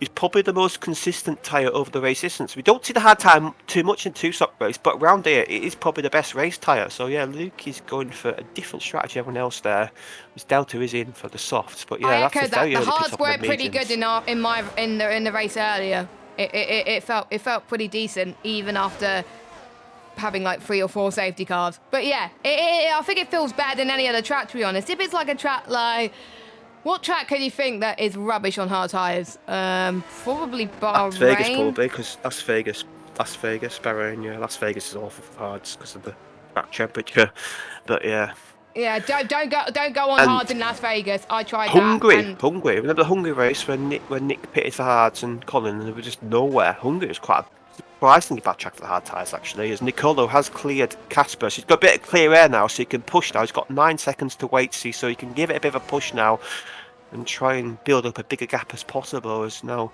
B: is probably the most consistent tyre over the race distance. We don't see the hard tyre too much in two-stop race, but around here, it is probably the best race tyre. So yeah, Lukey's going for a different strategy. Everyone else there, as Delta is in for the softs. But yeah,
A: I
B: that's
A: echo
B: a very
A: that.
B: early
A: The
B: pit
A: hards
B: stop on
A: were
B: the
A: pretty good
B: mediums.
A: in the race earlier. It felt pretty decent even after having like 3 or 4 safety cars. But yeah, I think it feels better than any other track, to be honest. If it's like a track like, what track can you think that is rubbish on hard tyres? Probably Bahrain.
B: Las Vegas probably, because Las Vegas, Bahrain, yeah. Las Vegas is awful for hards because of the back temperature. But yeah.
A: Yeah, don't go on
B: And
A: hards in Las Vegas. I tried
B: Hungary.
A: that.
B: Remember the Hungary race when Nick pitted for hards and Colin, and there was just nowhere. Hungary was quite a surprisingly bad track for the hard tyres actually, as Nicolo has cleared Casper. So he's got a bit of clear air now, so he can push now. He's got 9 seconds to wait, see, so he can give it a bit of a push now and try and build up a bigger gap as possible. As now,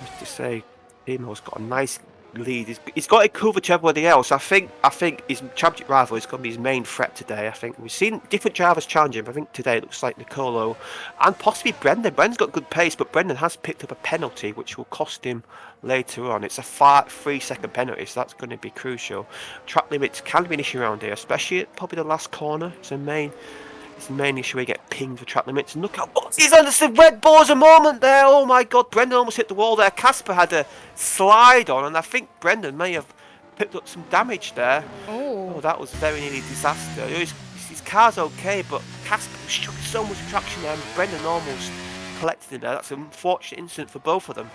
B: as to say, Timo's got a nice lead. He's got it covered to everybody else. I think his championship rival is going to be his main threat today. I think we've seen different drivers challenge him. I think today it looks like Nicolo and possibly Brendan. Brendan's got good pace, but Brendan has picked up a penalty which will cost him later on. It's a 3-second penalty, so that's going to be crucial. Track limits can be an issue around here, especially at probably the last corner. It's the main issue where you get pinged for track limits. And look how he's under the red balls a moment there. Oh my god, Brendan almost hit the wall there. Casper had a slide on, and I think Brendan may have picked up some damage there. Oh, that was very nearly disaster. His car's okay, but Casper struck so much traction there, and Brendan almost collected it there. That's an unfortunate incident for both of them.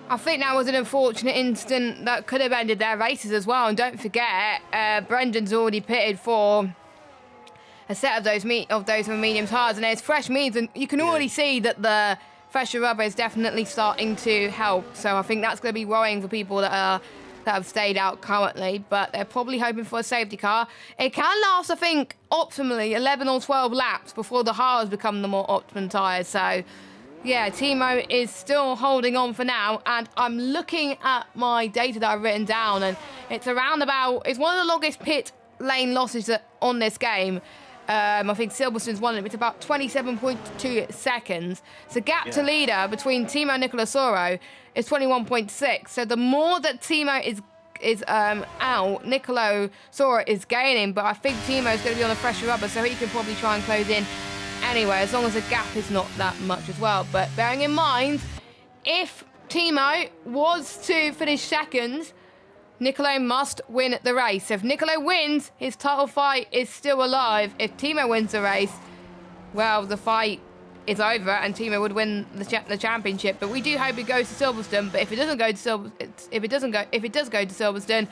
A: I think that was an unfortunate incident that could have ended their races as well. And don't forget, Brendan's already pitted for a set of those mediums hards, and there's fresh mediums, and you can already see that the fresher rubber is definitely starting to help. So I think that's going to be worrying for people that have stayed out currently, but they're probably hoping for a safety car. It can last, I think, optimally 11 or 12 laps before the hards become the more optimum tyres. So yeah, Timo is still holding on for now, and I'm looking at my data that I've written down, and it's around about, it's one of the longest pit lane losses on this game. I think Silverstone's won it. It's about 27.2 seconds. So gap to leader between Timo and Nicola Soro is 21.6. So the more that Timo is out, Nicola Soro is gaining. But I think Timo's going to be on the fresher rubber, so he can probably try and close in anyway, as long as the gap is not that much as well. But bearing in mind, if Timo was to finish second, Nicolo must win the race. If Nicolo wins, his title fight is still alive. If Timo wins the race, well, the fight is over and Timo would win the championship. But we do hope it goes to Silverstone. But if it doesn't go to if it does go to Silverstone,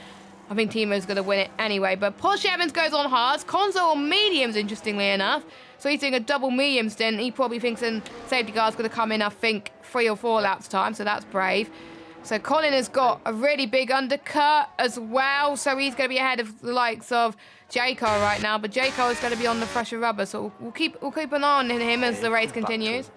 A: I think Timo's going to win it anyway. But Porsche Evans goes on hards, Konzo on mediums, interestingly enough. So he's doing a double medium stint. He probably thinks a safety car's going to come in, I think, 3 or 4 laps time. So that's brave. So Colin has got a really big undercut as well. So he's going to be ahead of the likes of J-Car right now. But J-Car is going to be on the fresher rubber. So we'll keep an eye on him as the race continues.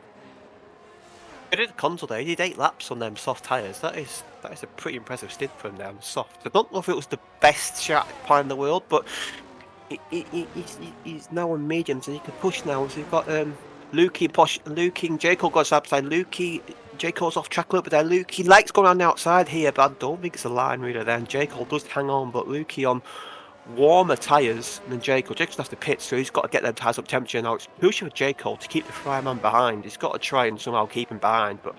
B: He did a console there. He did 8 laps on them soft tyres. That is a pretty impressive stint for him now. Soft. I don't know if it was the best shot plan in the world, but he's now on mediums and he can push now. So you've got Lukey and J-Cole got outside. J-Cole's off track a little bit there. Lukey likes going on the outside here, but I don't think it's a line reader there. And J-Cole does hang on, but Lukey on warmer tyres than J. Cole. J. Cole's off the pit, so he's got to get them tyres up temperature. Now it's crucial for J. Cole to keep the Fryman behind. He's got to try and somehow keep him behind. But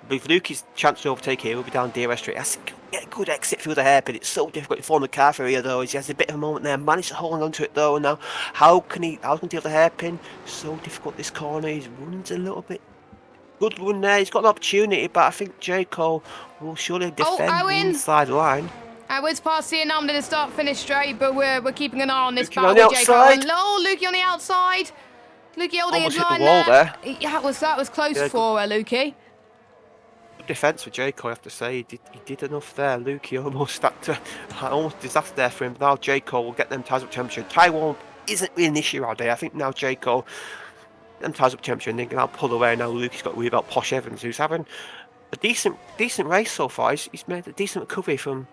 B: with Lukey's chance to overtake here, he'll be down DRS straight. Has to get a good exit through the hairpin. It's so difficult to form the car for here though. He has a bit of a moment there, managed to hold on to it though. And now how can he deal with the hairpin? So difficult this corner. He's runs a little bit. Good run there. He's got an opportunity, but I think J. Cole will surely defend the inside line.
A: Owen's past the I'm going to start finish straight, but we're keeping an eye on this
B: Lukey
A: battle
B: on the
A: with J. Cole.
B: outside.
A: Oh, Lukey on the outside. Lukey holding his
B: Almost hit
A: line
B: the wall there.
A: Yeah, that was close for Lukey.
B: Good defence for J. Cole, I have to say. He did enough there. Lukey almost disaster there for him. Now J. Cole will get them tyres up temperature. Taiwan isn't really an issue out there. I think now J. Cole them tyres up temperature and they can now pull away. Now Lukey's got to worry about Posh Evans, who's having a decent race so far. He's made a decent recovery from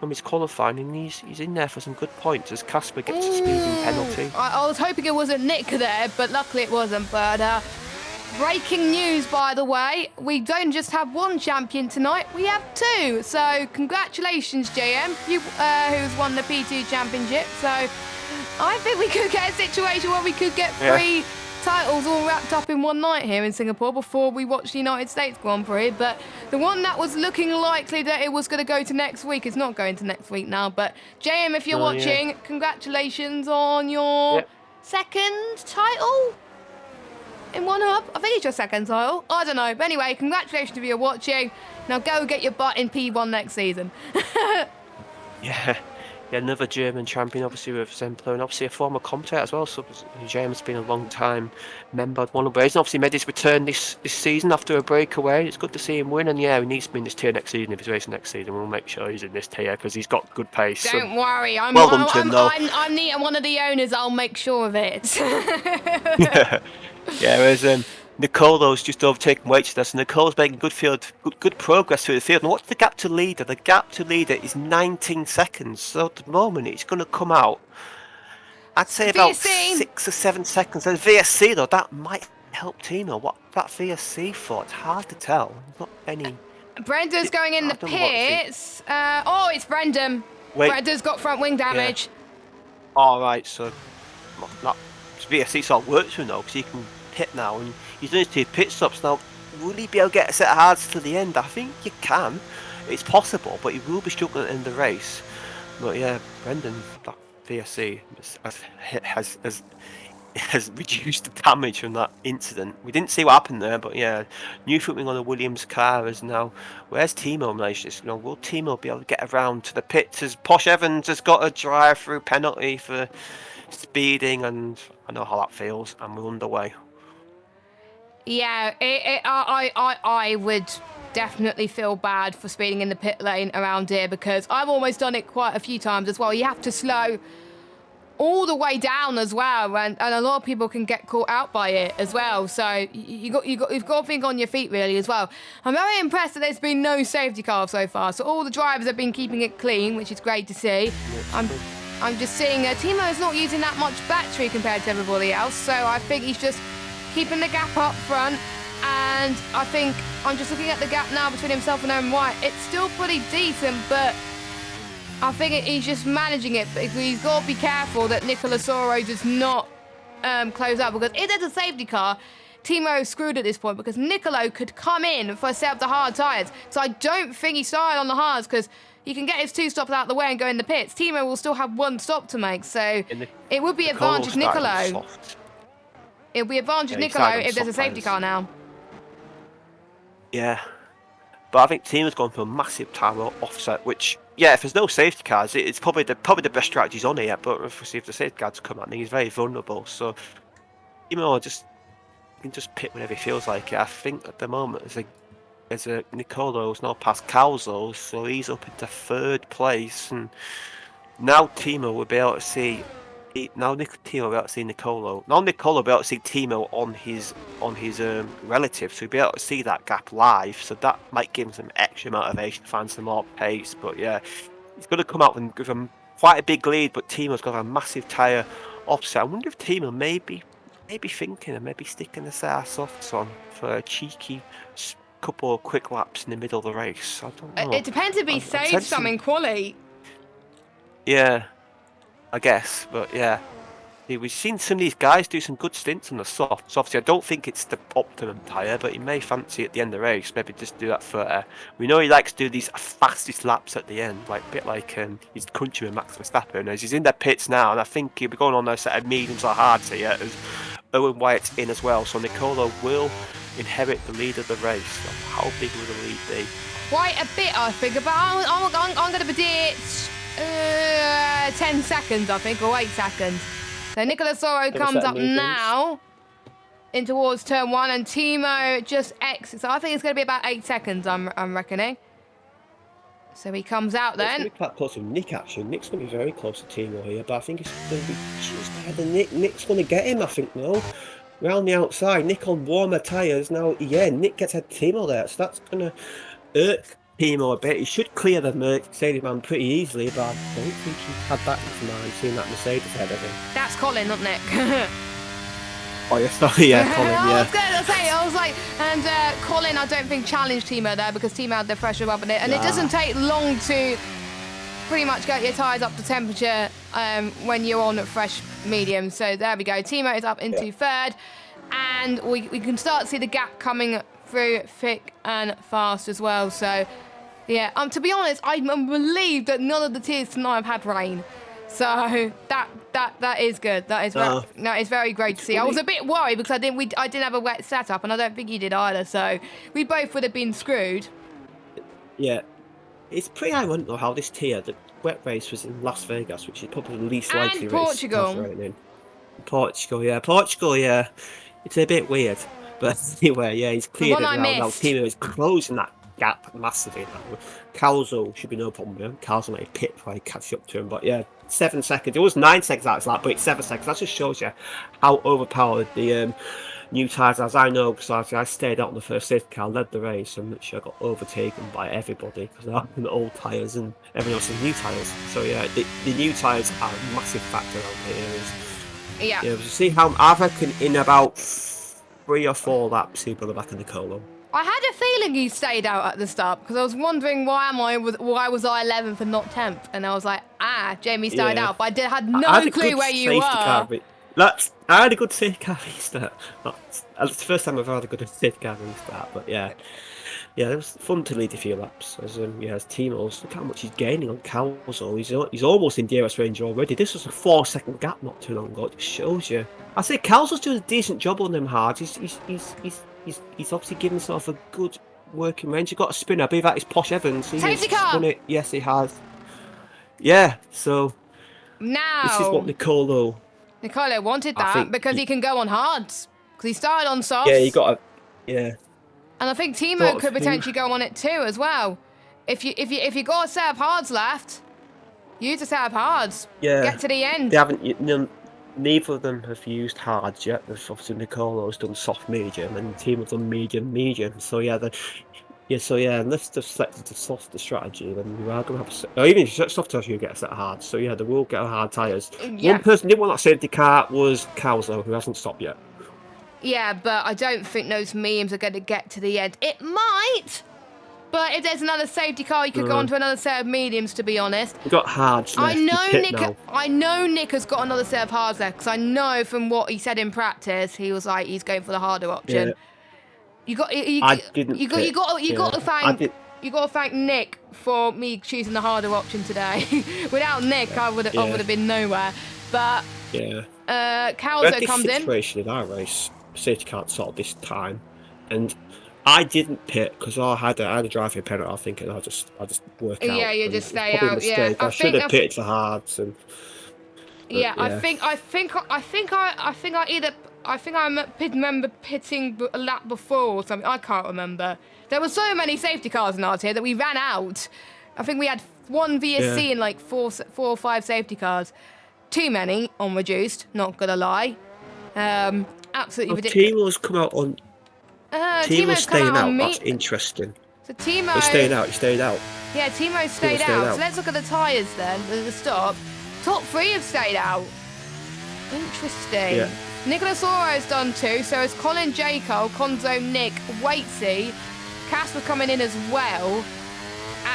B: his qualifying, and he's in there for some good points as Casper gets a speeding penalty.
A: I was hoping it wasn't Nick there, but luckily it wasn't. But breaking news, by the way, we don't just have one champion tonight, we have two. So congratulations, JM, you who's won the P2 championship. So I think we could get a situation where we could get three titles all wrapped up in one night here in Singapore before we watch the United States Grand Prix. But the one that was looking likely that it was going to go to next week is not going to next week now. But JM, if you're watching, congratulations on your second title in one hub. I think it's your second title. I don't know. But anyway, congratulations if you're watching. Now go get your butt in P1 next season.
B: Yeah, another German champion, obviously, with Zempler, and obviously a former commentator as well. So James has been a long time member of one of He's obviously made his return this season after a breakaway. It's good to see him win, and yeah, he needs to be in this tier next season. If he's racing next season, we'll make sure he's in this tier because he's got good pace.
A: Don't worry, I'm
B: one
A: of the owners. I'll make sure of it.
B: Whereas Nicolo's just overtaken weights there, so Nicolo's making good progress through the field. And what's the gap to leader? The gap to leader is 19 seconds. So at the moment, it's going to come out, I'd say about 6 or 7 seconds. And VSC though, that might help Timo. What that VSC for? It's hard to tell. Not any.
A: Brendan's going in the pits. It's Brendan. Brendan's got front wing damage.
B: All right, so that VSC sort of works for him though, because he can pit now, and he's doing his 2 pit stops now. Will he be able to get a set of hards to the end? I think you can. It's possible, but he will be struggling in the race. But yeah, Brendan, that VSC has reduced the damage from that incident. We didn't see what happened there, but yeah, new footing on the Williams car is now. Where's Timo in relation to this? Will Timo be able to get around to the pits as Posh Evans has got a drive-through penalty for speeding, and I know how that feels, and we're underway.
A: Yeah, I would definitely feel bad for speeding in the pit lane around here because I've almost done it quite a few times as well. You have to slow all the way down as well, and a lot of people can get caught out by it as well. So you've got to think on your feet really as well. I'm very impressed that there's been no safety car so far. So all the drivers have been keeping it clean, which is great to see. I'm just seeing Timo's not using that much battery compared to everybody else, so I think he's just keeping the gap up front, and I think I'm just looking at the gap now between himself and Owen White. It's still pretty decent, but I think he's just managing it. But he's got to be careful that Nicola Soro does not close up, because if there's a safety car, Timo's screwed at this point, because Nicolo could come in for a set of the hard tyres. So I don't think he started on the hards, because he can get his 2 stops out of the way and go in the pits. Timo will still have 1 stop to make, so it would be advantage Nicolo. It'll be advantage Nicolo if there's a safety car now.
B: Yeah, but I think Timo's gone for a massive tyre offset, which, yeah, if there's no safety cars, it's probably the best strategy's on here. But if the safety cars come out, he's very vulnerable. So Timo can just pit whenever he feels like it. I think at the moment there's a Nicolo's now past Calzo, so he's up into 3rd place, and now Timo will be able to see. Now Timo will be able to see Nicolo. Now Nicolo will be able to see Timo on his relative, so he'll be able to see that gap live. So that might give him some extra motivation to find some more pace. But yeah, he's going to come out with him quite a big lead. But Timo's got a massive tyre offset. I wonder if Timo maybe thinking of maybe sticking the set of softs on for a cheeky couple of quick laps in the middle of the race. I don't know.
A: It depends if he saves some in quali.
B: Yeah. I guess. But yeah. We've seen some of these guys do some good stints on the softs. Obviously, I don't think it's the optimum tyre, but he may fancy at the end of the race, maybe just do that for. We know he likes to do these fastest laps at the end, like a bit like his countryman Max Verstappen. As he's in their pits now, and I think he'll be going on those set of mediums or hards here as Owen Wyatt's in as well. So Nicolo will inherit the lead of the race. So how big will the lead be?
A: Quite a bit, I think. But I'm going to predict 10 seconds, I think, or 8 seconds. So Nicolas Oro comes up now in towards turn 1, and Timo just exits. So I think it's going to be about 8 seconds, I'm reckoning. So he comes out then.
C: It's going to be quite close to Nick, actually. Nick's going to be very close to Timo here, but I think it's going to be just ahead of Nick. Nick's going to get him, I think, no? Round the outside, Nick on warmer tyres. Now, yeah, Nick gets ahead of Timo there, so that's going to irk Timo a bit. He should clear the Mercedes man pretty easily, but I don't think he had that in his mind, seeing that Mercedes ahead of him.
A: That's Colin, not Nick.
C: Oh, yeah, sorry, yeah, Colin, yeah.
A: I was going to say, I was like, and Colin, I don't think challenged Timo there because Timo had the pressure up in it, and it doesn't take long to pretty much get your tyres up to temperature when you're on fresh medium. So there we go. Timo is up into third, and we can start to see the gap coming through thick and fast as well. So yeah, to be honest, I'm relieved that none of the tiers tonight have had rain. So that is good. That is very great to see. I was a bit worried because I didn't have a wet setup, and I don't think you did either. So we both would have been screwed.
C: Yeah, it's pretty ironic though how this tier, the wet race, was in Las Vegas, which is probably the least likely
A: and
C: race.
A: Portugal.
C: Portugal, yeah. It's a bit weird, but anyway, yeah, he's cleared it now. Now Timo is closing that gap massively now. Calzo should be no problem with him. Calzo might pit before he catch up to him, but yeah, 7 seconds. It was 9 seconds out of that, but it's 7 seconds. That just shows you how overpowered the new tyres, as I know, because I stayed out on the first safety car, led the race, and literally I got overtaken by everybody because they're the old tyres and everyone else is new tyres. So yeah, the new tyres are a massive factor out here.
A: Yeah.
C: We'll see how I reckon in about 3 or 4 laps he'll be back in the Colo.
A: I had a feeling he stayed out at the start because I was wondering why was I 11th and not 10th, and I was like, Jamie stayed out, but I had no clue where you were.
C: I had a good safety car restart. It's the first time I've had a good safety car restart, but yeah, it was fun to lead a few laps. As Timo's, look how much he's gaining on Calzo. He's almost in DRS range already. This was a 4-second gap not too long ago. It just shows you. I say Calzo's doing a decent job on them hards. He's obviously given himself a good working range. He's got a spinner. I believe that is Posh Evans.
A: Safety car.
C: Done it. Yes, he has. Yeah, so
A: now
C: this is what Nicolo
A: wanted that because he can go on hards because he started on softs.
C: Yeah, you got and
A: I think Timo could potentially go on it too as well. If you got a set of hards left, use a set of hards.
C: Yeah,
A: get to the end.
C: They haven't. Neither of them have used hards yet. Obviously Nicolo's done soft medium, and Timo's done medium. So yeah, unless they've selected the softer strategy, then you are going to have even if you soft tyres, you get a set of hards. So yeah, they will get hard tyres.
A: Yeah.
C: One person didn't want that safety car was Calzo, who hasn't stopped yet.
A: Yeah, but I don't think those mediums are going to get to the end. It might, but if there's another safety car, you could go on to another set of mediums, to be honest.
C: We've got hards left.
A: I know Nick has got another set of hards left, because I know from what he said in practice, he was like, he's going for the harder option.
C: Yeah.
A: You got to thank Nick for me choosing the harder option today. Without Nick, I would have been nowhere. But Calzo comes in.
C: Situation in our race, safety car sort of this time, and I didn't pit because I had a driving penalty. I think, and I'll just work out.
A: Yeah, you just stay out. Yeah,
C: I should have pitted for hards. And
A: I remember pitting a lap before or something. I can't remember. There were so many safety cars in our tier that we ran out. I think we had one VSC and like four or five safety cars. Too many on reduced. Not gonna lie. Absolutely ridiculous.
C: Timo's come out on.
A: Timo's
C: staying out. That's interesting.
A: So Timo.
C: He stayed out.
A: Yeah, Timo stayed out. So let's look at the tyres then. The stop. Top 3 have stayed out. Interesting.
C: Yeah.
A: Nicolas Oro's done 2. So it's Colin J. Cole, Conzo, Nick, Waitsy. Casper coming in as well.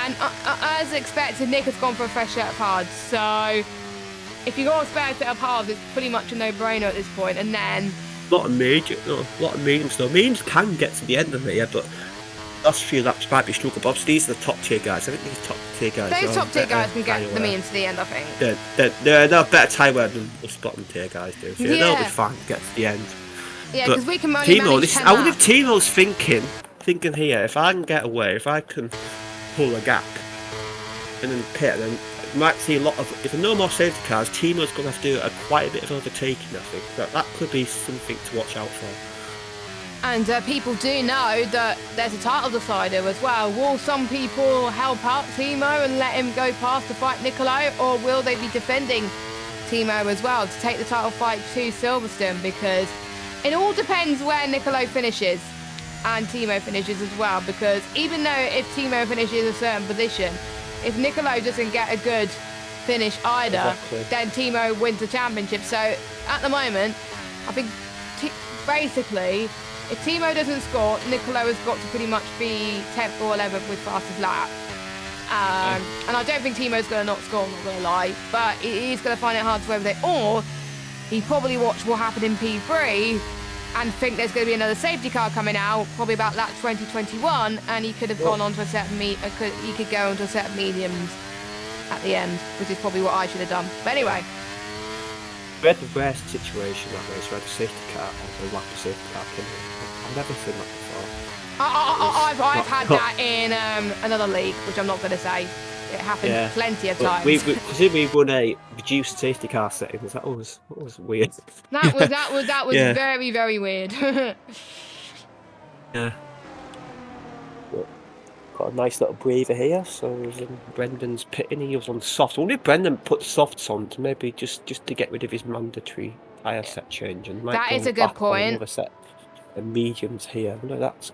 A: And as expected, Nick has gone for a fresh set of hards. So if you got a spare set of halves, it's pretty much a no-brainer at this point. And then
C: a lot of mediums though. Mediums can get to the end of it, yeah, but last few laps might be struggle. But obviously these are the top tier guys. I think these top tier guys.
A: those top tier guys can get the mediums to the end, I think.
C: They're a better tie wear than us bottom tier guys do. So they'll be fine to get to the end.
A: Yeah, because we can only manage 10
C: I wonder if
A: laps.
C: Timo's thinking here, if I can get away, if I can pull a gap and then pit, then you might see a lot of, if there are no more safety cars, Timo's going to have to do quite a bit of overtaking, I think. That could be something to watch out for.
A: And people do know that there's a title decider as well. Will some people help out Timo and let him go past to fight Niccolo, or will they be defending Timo as well to take the title fight to Silverstone? Because it all depends where Niccolo finishes and Timo finishes as well, because even though if Timo finishes a certain position, if Niccolo doesn't get a good finish either, then Timo wins the championship. So at the moment, I think basically, if Timo doesn't score, Niccolo has got to pretty much be 10th or 11th with fastest lap. And I don't think Timo's going to not score, I'm not going to lie, but he's going to find it hard to overtake. Or he probably watched what happened in P3 and think there's going to be another safety car coming out, probably about lap 2021, and he could have gone on to a set of he could go onto a set of mediums at the end, which is probably what I should have done. But anyway.
C: We had the rare situation that race where the safety car and the lack of safety car came in. I've never seen that before.
A: I've had that in another league, which I'm not going to say. It happened plenty of times.
C: Because we run a reduced safety car settings. That was weird.
A: That was very, very weird.
C: Yeah. Got a nice little breather here. So Brendan's pitting. He was on soft. I wonder if Brendan put softs on to maybe just to get rid of his mandatory tyre set change. And might
A: that
C: go
A: is a good
C: back on
A: point.
C: another set of mediums here. No, that's.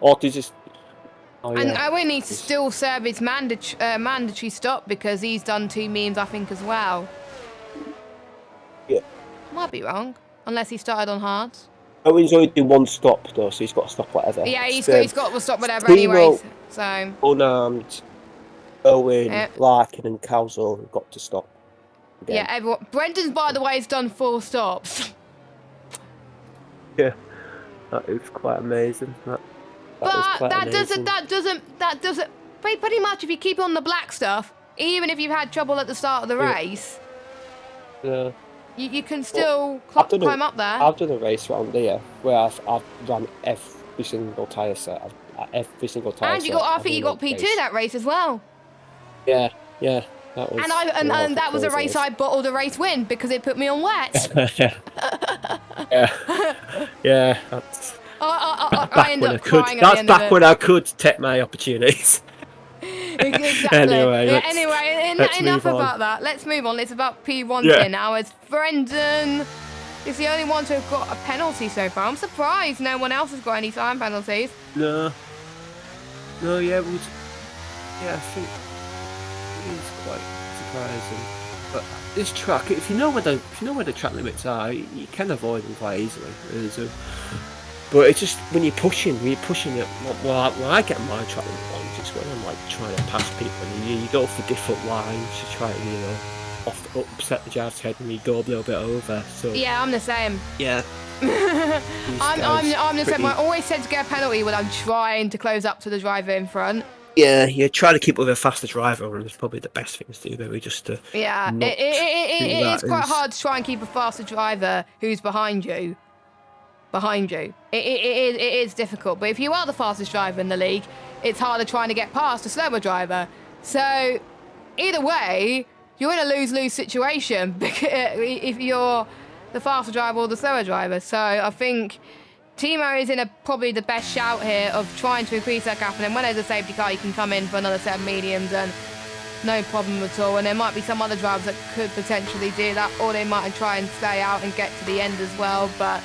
C: Or does this?
A: And Owen needs to still serve his mandatory stop because he's done 2 memes, I think, as well.
C: Yeah.
A: Might be wrong, unless he started on hards.
C: Owen's only doing 1 stop though, so he's got to stop whatever.
A: Yeah, he's got to stop whatever anyway. So
C: unarmed, Owen, Larkin, and Cowsall have got to stop. Again.
A: Yeah, everyone. Brendan's, by the way, has done 4 stops.
C: Yeah, that is quite amazing.
A: But that doesn't. Pretty much, if you keep on the black stuff, even if you've had trouble at the start of the race, you can still climb up there.
C: I've done a race round here where I've run every single tyre set. Every single tyre set.
A: And I think you got P2 that race as well.
C: Yeah. That was,
A: and that was a race I bottled a race win because it put me on wet.
C: yeah. That's.
A: I ended up crying at the end
C: That's back
A: of it.
C: when I could take my opportunities.
A: Exactly. Anyway, enough about that. Let's move on. It's about P1 here now, as Brendan is the only one to have got a penalty so far. I'm surprised no one else has got any time penalties.
C: No, I think it is quite surprising. But this track, if you know where the track limits are, you can avoid them quite easily. But it's just when you're pushing it. Well, I get my track limit points. It's when I'm like trying to pass people, and you go for different lines to try to upset the driver's head, and you go a little bit over. So
A: yeah, I'm the same.
C: Yeah.
A: I'm the same. I always tend to get a penalty when I'm trying to close up to the driver in front.
C: Yeah, you try to keep with a faster driver, and it's probably the best thing to do, maybe just to.
A: Yeah, it is quite hard to try and keep a faster driver who's behind you. It is difficult, but if you are the fastest driver in the league, it's harder trying to get past a slower driver. So either way, you're in a lose-lose situation if you're the faster driver or the slower driver. So I think Timo is in probably the best shout here of trying to increase that gap, and then when there's a safety car, you can come in for another set of mediums and no problem at all. And there might be some other drivers that could potentially do that, or they might try and stay out and get to the end as well. But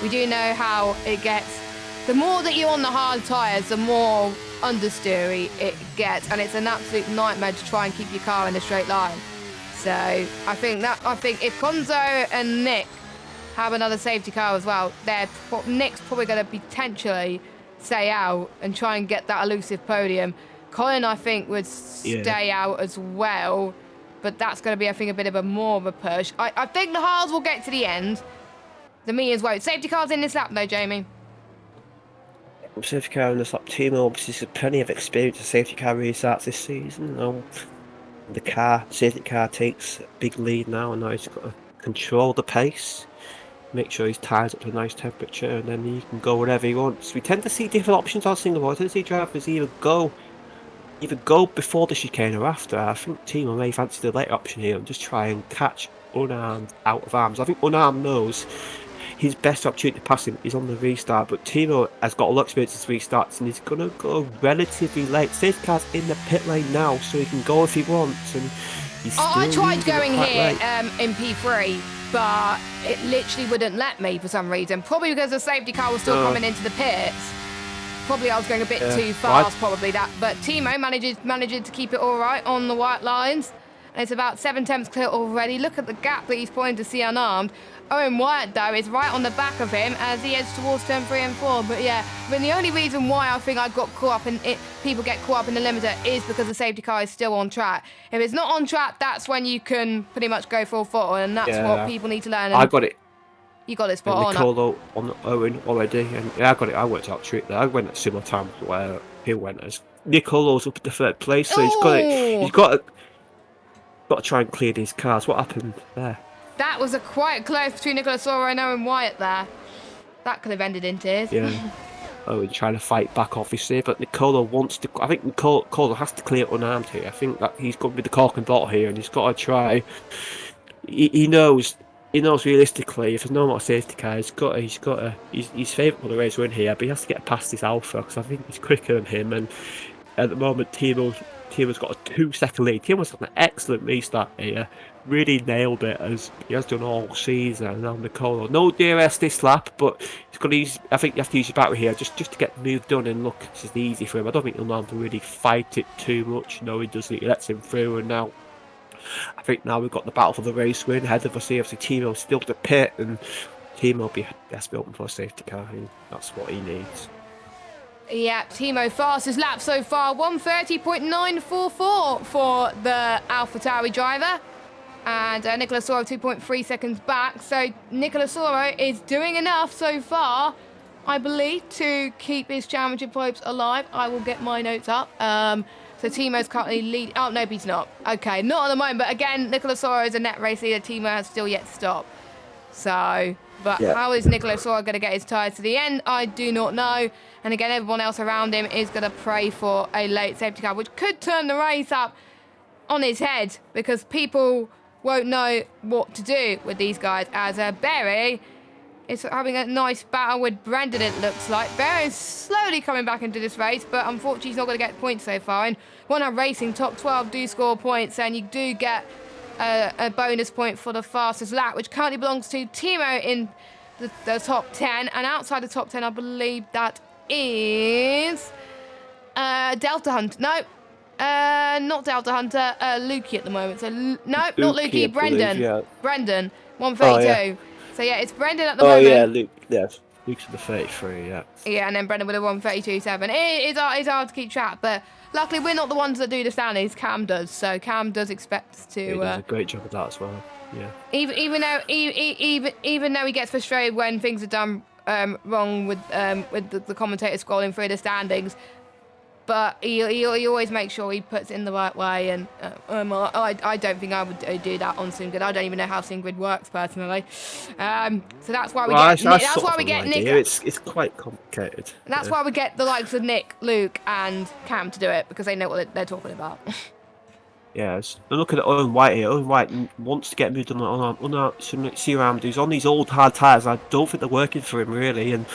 A: we do know how it gets. The more that you're on the hard tyres, the more understeery it gets, and it's an absolute nightmare to try and keep your car in a straight line. So I think if Konzo and Nick have another safety car as well, Nick's probably going to potentially stay out and try and get that elusive podium. Colin, I think, would stay out as well. But that's going to be, I think, a bit of a more of a push. I think the Haas will get to the end. The mediums won't. Safety cars in this lap, though, Jamie.
C: Safety car in this lap. Timo obviously has plenty of experience of safety car restarts this season. The safety car takes a big lead now, and now he's got to control the pace, make sure his tyres up to a nice temperature, and then he can go wherever he wants. We tend to see different options on Singapore. I tend to see drivers either go before the chicane or after. I think Timo may fancy the later option here and just try and catch Unarmed out of arms. I think Unarmed knows his best opportunity to pass him is on the restart, but Timo has got a lot of experience with restarts and he's going to go relatively late. Safety car's in the pit lane now, so he can go if he wants. And he's
A: I tried going here
C: late.
A: In P3, but it literally wouldn't let me for some reason. Probably because the safety car was still coming into the pits. Probably I was going a bit too fast, probably that. But Timo manages to keep it all right on the white lines. And it's about 7 tenths clear already. Look at the gap that he's pointing to see unarmed. Owen Wyatt, though, is right on the back of him as he heads towards turn 3 and 4. But yeah, I mean, the only reason why I think I got caught up in it, people get caught up in the limiter, is because the safety car is still on track. If it's not on track, that's when you can pretty much go full throttle, and that's what people need to learn. And
C: I got it.
A: You got it spot on.
C: Nicolo on Owen already, and yeah, I got it. I worked out trick there. I went at similar times where he went as Nicolo's up at the 3rd place, so he's got it. He's got to try and clear these cars. What happened there?
A: That was a quite close between Nicola Soro and Owen Wyatt there. That could have ended in tears.
C: Yeah. Owen trying to fight back, obviously, but Nicolo wants to. I think Nicolo has to clear unarmed here. I think that he's got to be the cork and bottle here, and he's got to try. He knows realistically, if there's no more safety car, he's favourite for the race win here, but he has to get past this Alpha because I think he's quicker than him. And at the moment, Timo's got a 2-second lead. Timo's got an excellent restart here. Really nailed it as he has done all season. And now Nicolo, no DRS this lap, but he's got to use. I think you have to use your battery here just to get the move done. And look, this is easy for him. I don't think he'll know how to really fight it too much. No, he doesn't. He lets him through, and now I think we've got the battle for the race win ahead of us here. Obviously, Timo's still to pit, and Timo will be desperate for a safety car. And that's what he needs.
A: Yeah, Timo fastest lap so far, 1:30.944 for the AlphaTauri driver. And Nicola Soro 2.3 seconds back. So Nicola Soro is doing enough so far, I believe, to keep his championship hopes alive. I will get my notes up. So Timo's currently lead. Oh, no, he's not. Okay, not at the moment. But again, Nicola Soro is a net race leader. Timo has still yet to stop. So, but how is Nicola Soro going to get his tyres to the end? I do not know. And again, everyone else around him is going to pray for a late safety car, which could turn the race up on his head because people won't know what to do with these guys. As Berry is having a nice battle with Brendan, it looks like. Berry is slowly coming back into this race, but unfortunately he's not going to get points so far. And when I'm racing, top 12 do score points, and you do get a bonus point for the fastest lap, which currently belongs to Timo in the top 10. And outside the top 10, I believe that is Delta Hunt. No, not Delta Hunter, Lukey at the moment. So no, not Lukey, Brendan. Brendan, 132. So yeah, it's Brendan at the moment.
C: Oh yeah, Luke. Yes, Luke's at the 33. Yeah.
A: Yeah, and then Brendan with a 132.7. It's hard to keep track, but luckily we're not the ones that do the standings. Cam does. So Cam does expect us to.
C: He does a great job of that as well. Yeah.
A: Even though he gets frustrated when things are done wrong with the commentator scrolling through the standings. But he always makes sure he puts it in the right way, and I don't think I would do that on SimGrid. I don't even know how SimGrid works personally. So that's why we get Nick.
C: It's quite complicated.
A: And that's why we get the likes of Nick, Luke, and Cam to do it because they know what they're talking about.
C: Yes. Look at Owen White here. Owen White wants to get moved on C-Ram. He's on these old hard tyres. I don't think they're working for him really, and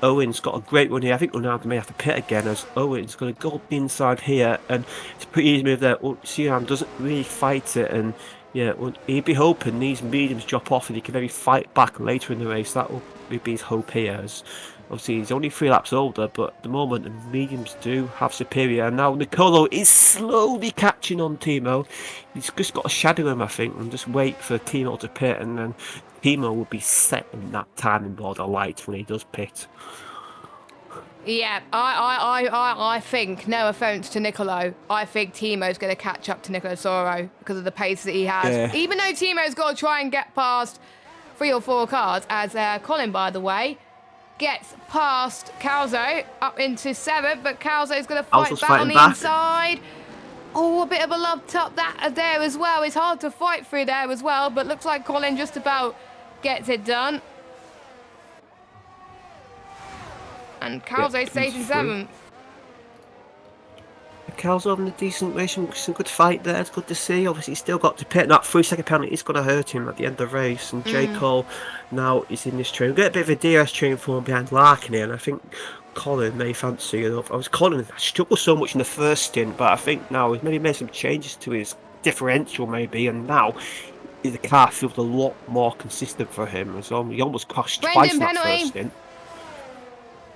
C: Owen's got a great run here. I think Ronaldo may have to pit again as Owen's going to go inside here, and it's a pretty easy move there. Siam doesn't really fight it, and yeah, he'd be hoping these mediums drop off and he can maybe fight back later in the race. That will be his hope here, as obviously he's only 3 laps older, but at the moment the mediums do have superior. And now Nicolo is slowly catching on Timo. He's just got to shadow him, I think, and just wait for Timo to pit, and then Timo will be setting that timing board alight when he does pit.
A: Yeah, I think, no offence to Nicolo, I think Timo's going to catch up to Nicolo Soro because of the pace that he has.
C: Yeah.
A: Even though Timo's got to try and get past 3 or 4 cars, as Colin, by the way, gets past Calzo up into 7th, but Calzo's going to fight back on the inside. Oh, a bit of a love tap there as well. It's hard to fight through there as well, but looks like Colin just about gets it done. And Calzo stays in 7th.
C: Calzo having a decent race, some good fight there. It's good to see. Obviously, he's still got to pit. That 3-second penalty is going to hurt him at the end of the race. And J. Cole now is in this train. We get a bit of a DRS train form behind Larkin here, and I think Colin may fancy enough. I struggled so much in the first stint, but I think now he's maybe made some changes to his differential, maybe, and now the car feels a lot more consistent for him. As well. He almost crashed twice in that first stint.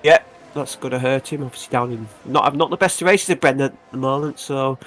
C: Yeah, that's going to hurt him. Obviously, down in not the best races of Brendan at the moment. So,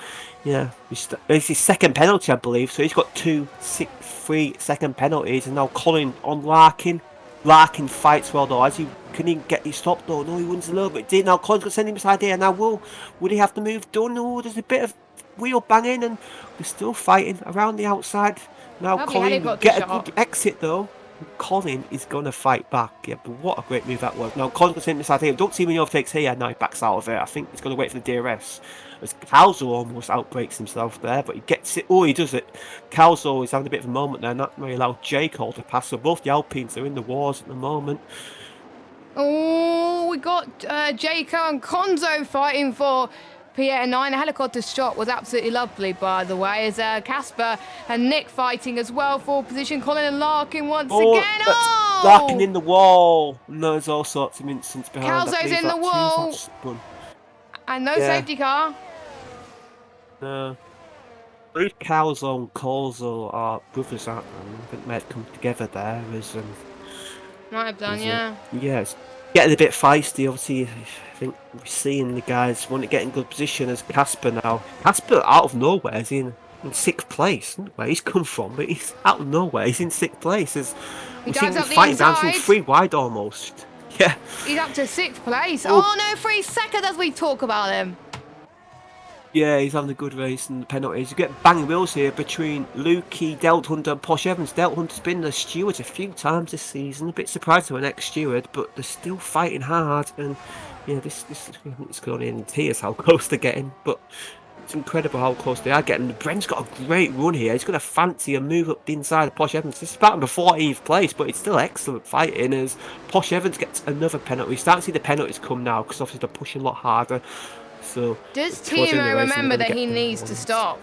C: yeah, it's his second penalty, I believe. So he's got 2 3-second penalties, and now Colin on Larkin. Larkin fights well though. Can he get his stop though? No, he wins a little bit. Now Colin's going to send him beside here. Now would he have to move done? No, there's a bit of wheel banging, and they're still fighting around the outside. Now Colin will get a good exit though. Colin is going to fight back. Yeah, but what a great move that was. Now, Colin's going to send this out here. Don't see many overtakes here. Now he backs out of it. I think he's going to wait for the DRS. As Calzo almost outbreaks himself there, but he gets it. Oh, he does it. Calzo is having a bit of a moment there. Not very allowed J. Cole to pass. So both the Alpines are in the wars at the moment.
A: Oh, we got Jayco and Konzo fighting for P9. A helicopter shot was absolutely lovely, by the way, as Casper and Nick fighting as well for position. Colin and Larkin once again. Oh!
C: Larkin in the wall. No, there's all sorts of incidents behind.
A: Calzo's in the wall. And no safety car.
C: No. Both Calzo and Colzo are brothers, aren't they? I think they've come together there.
A: Might have done, yeah.
C: Yeah, it's getting a bit feisty. Obviously, I think we're seeing the guys want to get in good position as Casper now. Casper, out of nowhere, is in 6th place. Where he's come from, but he's out of nowhere. He's in 6th place. We're seeing him fighting down from 3 wide almost. Yeah.
A: He's up to 6th place. Oh no, 3 seconds as we talk about him.
C: Yeah, he's having a good race and the penalties. You get banging wheels here between Lukey, Delta Hunter and Posh Evans. Delta Hunter's been the stewards a few times this season. A bit surprised to an ex-steward, but they're still fighting hard. And yeah, this it's going in tears how close they're getting. But it's incredible how close they are getting. Brent's got a great run here. He's going to fancy a move up the inside of Posh Evans. This is batting the 14th place, but it's still excellent fighting as Posh Evans gets another penalty. We start to see the penalties come now because obviously they're pushing a lot harder. So
A: does Timo remember that he needs to stop?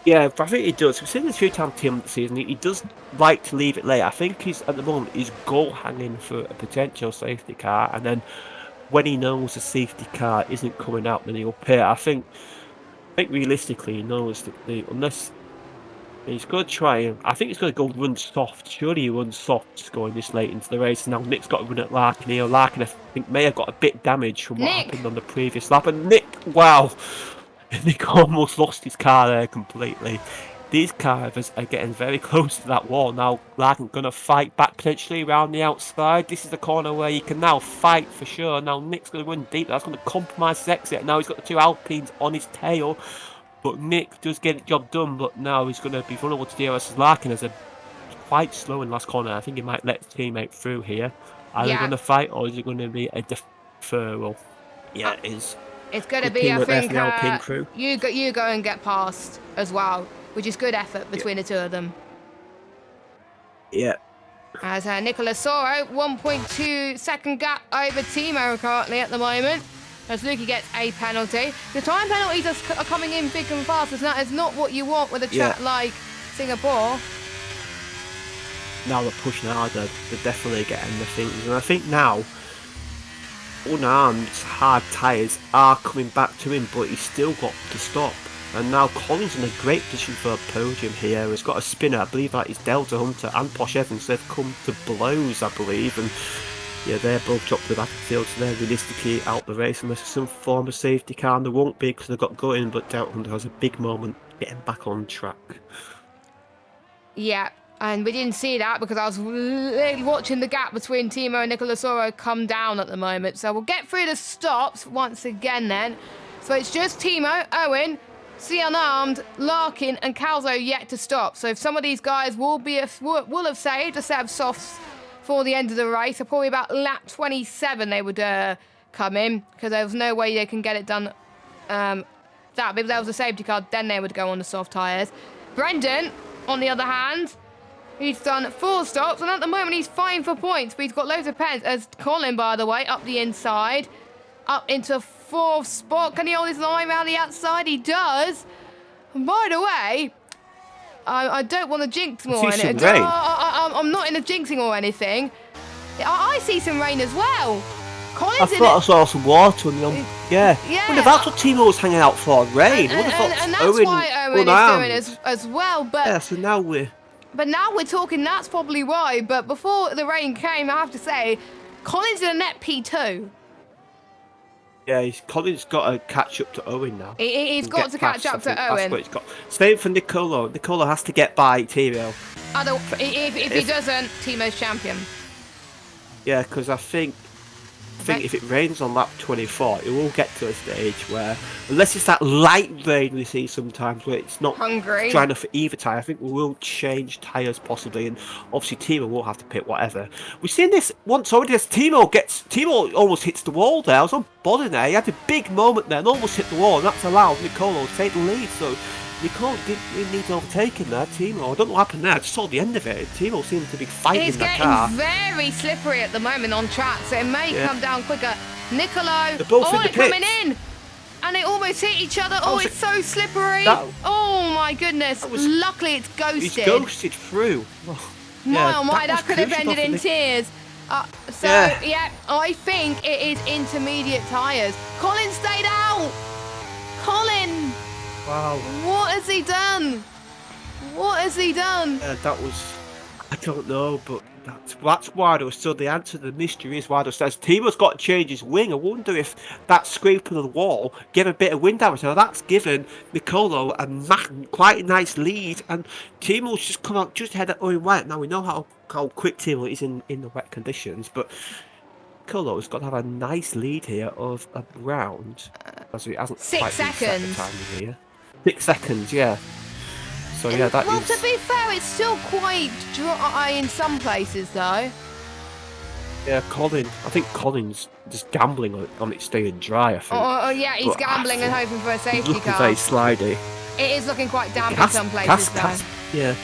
C: Yeah, I think he does. We've seen this a few times Tim this season. He does like to leave it late. I think he's at the moment he's goal hanging for a potential safety car, and then when he knows the safety car isn't coming out, then he'll pit. I think realistically he knows that unless he's going to try, I think he's going to go run soft. Surely he runs soft going this late into the race. Now Nick's got to run at Larkin here. Larkin, I think, may have got a bit damaged from what happened on the previous lap. And Nick, wow, Nick almost lost his car there completely. These cars are getting very close to that wall. Now Larkin's going to fight back potentially around the outside. This is the corner where you can now fight for sure. Now Nick's going to run deep. That's going to compromise his exit. Now he's got the 2 Alpines on his tail. But Nick does get the job done, but now he's going to be vulnerable to DRS as Larkin is quite slow in the last corner. I think he might let his teammate through here. Are they going to fight, or is it going to be a deferral? Yeah, it is.
A: It's going to be, I think, you go and get past as well, which is good effort between the 2 of them.
C: Yeah.
A: As Nicolas Soro, 1.2 second gap over Timo currently at the moment. As Lukey gets a penalty. The time penalties are coming in big and fast, and that is not what you want with a track like Singapore.
C: Now they're pushing harder, they're definitely getting the things. And I think now, unarmed, hard tyres are coming back to him, but he's still got to stop. And now Colin's in a great position for a podium here. He's got a spinner, I believe that is Delta Hunter and Posh Evans. They've come to blows, I believe. And yeah, they're both dropped to the back of the field, so they're realistically out the race unless there's some form of safety car, and there won't be because they've got going, but Delta Hunter has a big moment getting back on track.
A: Yeah, And we didn't see that because I was watching the gap between Timo and Nicolasoro come down at the moment. So we'll get through the stops once again then. So it's just Timo, Owen, C Unarmed, Larkin and Calzo yet to stop. So if some of these guys will have saved a set of softs for the end of the race, so probably about lap 27 they would come in, because there was no way they can get it done. If there was a safety car, then they would go on the soft tyres. Brendan, on the other hand, he's done 4 stops, and at the moment he's fighting for points, but he's got loads of pens. As Colin, by the way, up the inside, up into 4th spot. Can he hold his line around the outside? He does. And by the way, I don't want to jinx more. I'm not in a jinxing or anything. I see some rain as well. Colin's
C: I thought I saw some water. Yeah.
A: Yeah.
C: Well, that's what Timo was hanging out for, rain.
A: And that's why Owen is doing as well. But
C: yeah, so now we're
A: talking, that's probably why. But before the rain came, I have to say, Colin's in a net P2.
C: Yeah, Colin's got to catch up to Owen now.
A: He's got to catch up to Owen.
C: That's what he's got. Same for Nicolo. Nicolo has to get by Timo.
A: If he doesn't, Timo's champion.
C: Yeah, because I think if it rains on lap 24, it will get to a stage where, unless it's that light rain we see sometimes where it's not dry enough for either tyre, I think we will change tyres possibly, and obviously Timo will have to pit whatever. We've seen this once already. Timo almost hits the wall there. I was on body there. He had a big moment there and almost hit the wall, and that's allowed Nicolo to take the lead. So Nicolo didn't really need to overtake him there. Timo, I don't know what happened there. I just saw the end of it. Timo seemed to be fighting the car.
A: He's getting very slippery at the moment on track, so it may come down quicker. Nicolo, coming in, and they almost hit each other. It's so slippery. Oh my goodness! Luckily, it's ghosted.
C: He's ghosted through.
A: That could have ended in tears. I think it is intermediate tyres. Colin stayed out. Colin.
C: Wow.
A: What has he done?
C: That was, I don't know, but that's why there was still the answer to the mystery is why there says Timo's got to change his wing. I wonder if that scraping of the wall gave a bit of wind damage. Now that's given Nicolo quite a nice lead, and Timo's just come out just ahead of Owen White. Now we know how quick Timo is in the wet conditions, but Nicolo's got to have a nice lead here of around, as it hasn't
A: 6 seconds.
C: Time of year. 6 seconds, yeah. So yeah, that
A: is... to be fair, it's still quite dry in some places, though.
C: Yeah, I think Colin's just gambling on it staying dry, I think.
A: Yeah, he's gambling and hoping for a safety car.
C: Very slidey.
A: It is looking quite damp in some places, though.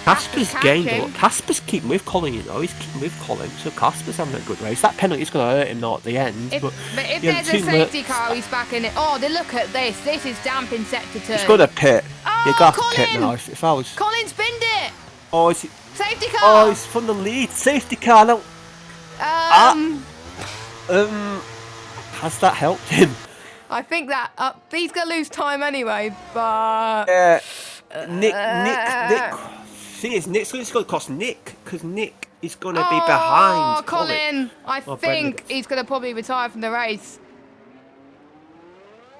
C: Casper's gained a lot. Casper's keeping with Colin, He's keeping with Colin, so Casper's having a good race. That penalty's going to hurt him now at the end.
A: But if there's a safety car, he's back in it. Look at this. This is damp in sector 2.
C: He's got to pit. You got to pit now. If I was...
A: Colin's binned it.
C: Is it...
A: Safety car.
C: He's from the lead. Safety car now. Has that helped him?
A: I think that he's going to lose time anyway, but...
C: Nick. Thing is, it's going to cost Nick, because Nick is going to be behind
A: Colin. I think he's going to probably retire from the race.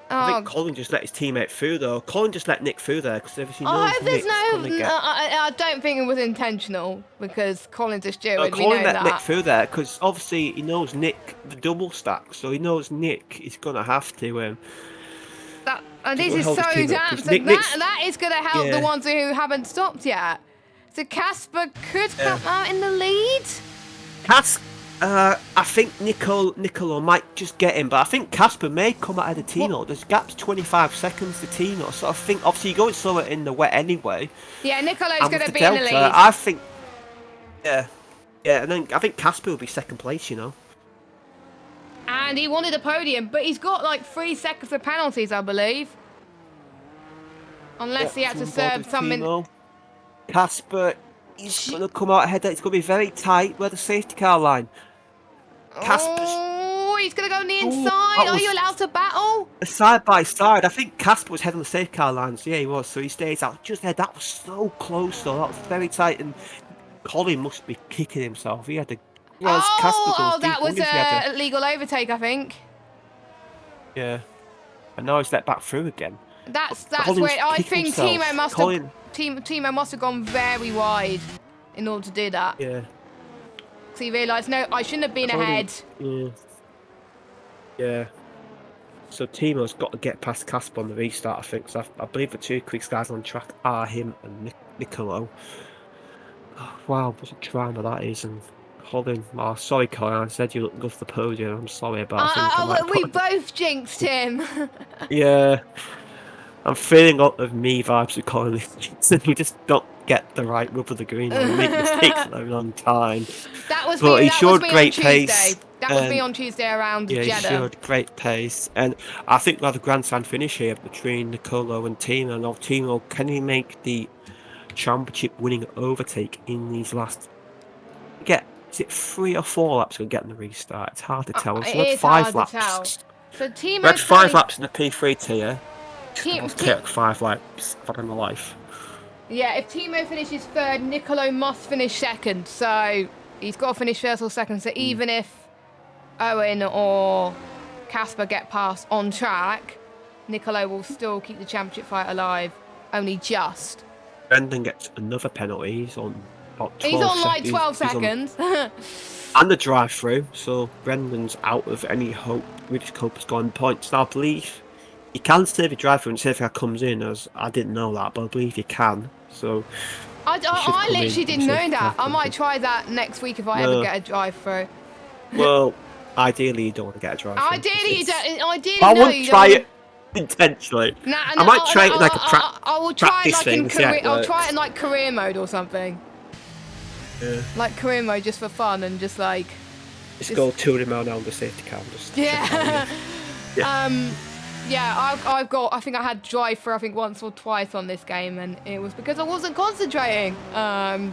C: I think Colin just let his teammate through, though. Colin just let Nick through there, because if he knows Nick's going to get...
A: I don't think it was intentional, because Colin's a steward.
C: Colin let Nick through there, because obviously he knows Nick, the double stack, so he knows Nick is going to have to...
A: and this is so damp, so that is going to help the ones who haven't stopped yet. So Casper could come out in the lead.
C: I think Nicolo might just get him, but I think Casper may come out of Tino. There's gaps 25 seconds to Tino, so I think obviously you're going slower in the wet anyway.
A: Yeah, Nicolo's going to be in the lead.
C: I think, and then I think Casper will be second place,
A: And he wanted a podium, but he's got like 3 seconds of penalties, I believe. Unless he had to serve something.
C: Casper, he's going to come out ahead. It's going to be very tight where the safety car line.
A: He's going to go on the inside. Are you allowed to battle?
C: Side by side. I think Casper was head on the safety car lines. Yeah, he was. So he stays out just there. That was so close, though. That was very tight. And Colin must be kicking himself. He had to.
A: That was a legal overtake, I think.
C: Yeah. And now he's let back through again.
A: That's where I think Timo must have gone very wide. in order to do that.
C: Yeah.
A: So you realise, no, I shouldn't have been ahead.
C: Yeah. Yeah. So Timo's got to get past Casper on the restart, I think. So I believe the two quick guys on track are him and Nicolo. Oh, wow, what a drama that is. And Colin, oh, sorry, Colin, I said you look good for the podium. I'm sorry, but I think
A: we both jinxed him.
C: Yeah. I'm feeling a lot of me vibes with Colin. We just don't get the right rub of the green. We make mistakes at a long time.
A: That was
C: But
A: me.
C: he
A: That
C: showed
A: was me
C: great
A: on
C: pace.
A: Tuesday. That was me on Tuesday around
C: Yeah,
A: Jeddah.
C: he showed great pace. And I think we'll have a grandstand finish here between Nicolo and Timo. Now, Timo, can he make the championship winning overtake in these last... Is it 3 or 4 laps we'll get in the restart? It's hard to tell.
A: It
C: we had
A: is
C: 5
A: hard
C: laps.
A: to tell. So Timo
C: We had 5 laps in the P3 tier. I've took 5 laps in my life.
A: Yeah, if Timo finishes third, Nicolo must finish second. So he's got to finish first or second. So even if Owen or Casper get past on track, Nicolo will still keep the championship fight alive. Only just.
C: Brendan gets another penalty. He's on about 12
A: He's on like
C: seconds.
A: 12 seconds.
C: And the drive-through. So Brendan's out of any hope. British Cooper's gone points. Now I believe you can save your drive-through and save if comes in, as I didn't know that, but I believe you can. So
A: I literally didn't know that. I might try that next week if I ever get a drive-through.
C: Well, ideally you don't want to get a drive-through.
A: Ideally you don't. Ideally,
C: I
A: no,
C: won't
A: you
C: try
A: don't.
C: it intentionally.
A: Nah,
C: I might try it in like a
A: I will try it
C: practice
A: like
C: thing.
A: in career. I'll try it in like career mode or something.
C: Yeah.
A: Like career mode, just for fun and just like.
C: Just go 200 miles an hour on the safety car.
A: Yeah.
C: Yeah.
A: Yeah, I think I had drive-through, I think once or twice on this game, and it was because I wasn't concentrating. But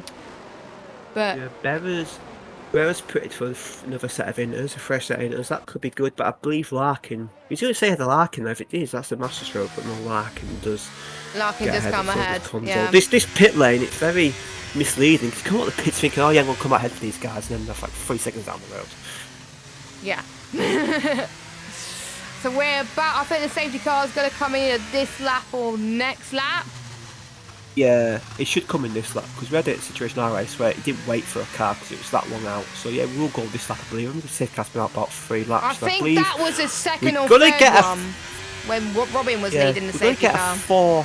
C: yeah, Bearer's put it for another set of inters, a fresh set of inters. That could be good, but I believe Larkin. He's going to say the Larkin though. If it is, that's a master stroke, but no, Larkin does.
A: Larkin does come ahead. Yeah.
C: This pit lane, it's very misleading. You come out the pits thinking, oh yeah, we'll come out ahead for these guys, and then they're like 3 seconds down the road.
A: Yeah. So we're about. I think the safety car is going to come in at this lap or next lap.
C: Yeah, it should come in this lap because we had a situation in our race where it didn't wait for a car because it was that long out. So yeah, we'll go this lap, I believe. I'm going to say it's been out about 3 laps.
A: I think that was a second or
C: third
A: one when Robin was leading the safety car.
C: We're going to get a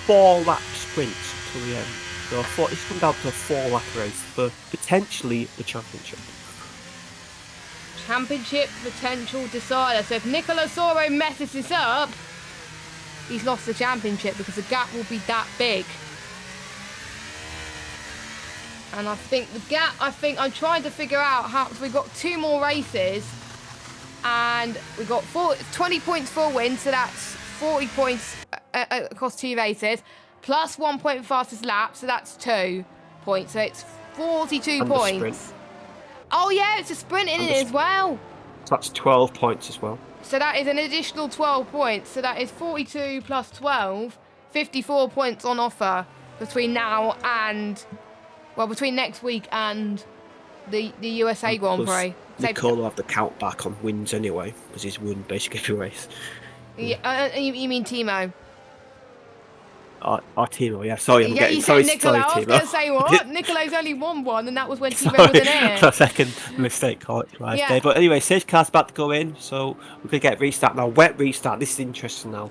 C: 4 lap sprint to the end. So it's come down to a 4 lap race for potentially the championship.
A: Championship potential decider. So if Nicola Soro messes this up, he's lost the championship because the gap will be that big. And I think the gap, I'm trying to figure out how, so we've got 2 more races and we've got 20 points for a win, so that's 40 points across 2 races, plus 1 point fastest lap, so that's 2 points, so it's 42 points. Oh yeah, it's a sprint in it as well.
C: So that's 12 points as well.
A: So that is an additional 12 points, so that is 42 plus 12, 54 points on offer between now and... Well, between next week and the USA Grand Prix.
C: Nicole will have the count back on wins anyway, because he's won basically every race.
A: Yeah, you mean Timo?
C: Our Timo, yeah. Sorry, I'm getting...
A: You said
C: sorry,
A: Nicola. I was going to say what? Nicolo's only won one, and that was when Timo wasn't here.
C: A second mistake, right there. But anyway, safety car's about to go in, so we're going to get restart now. Wet restart. This is interesting now.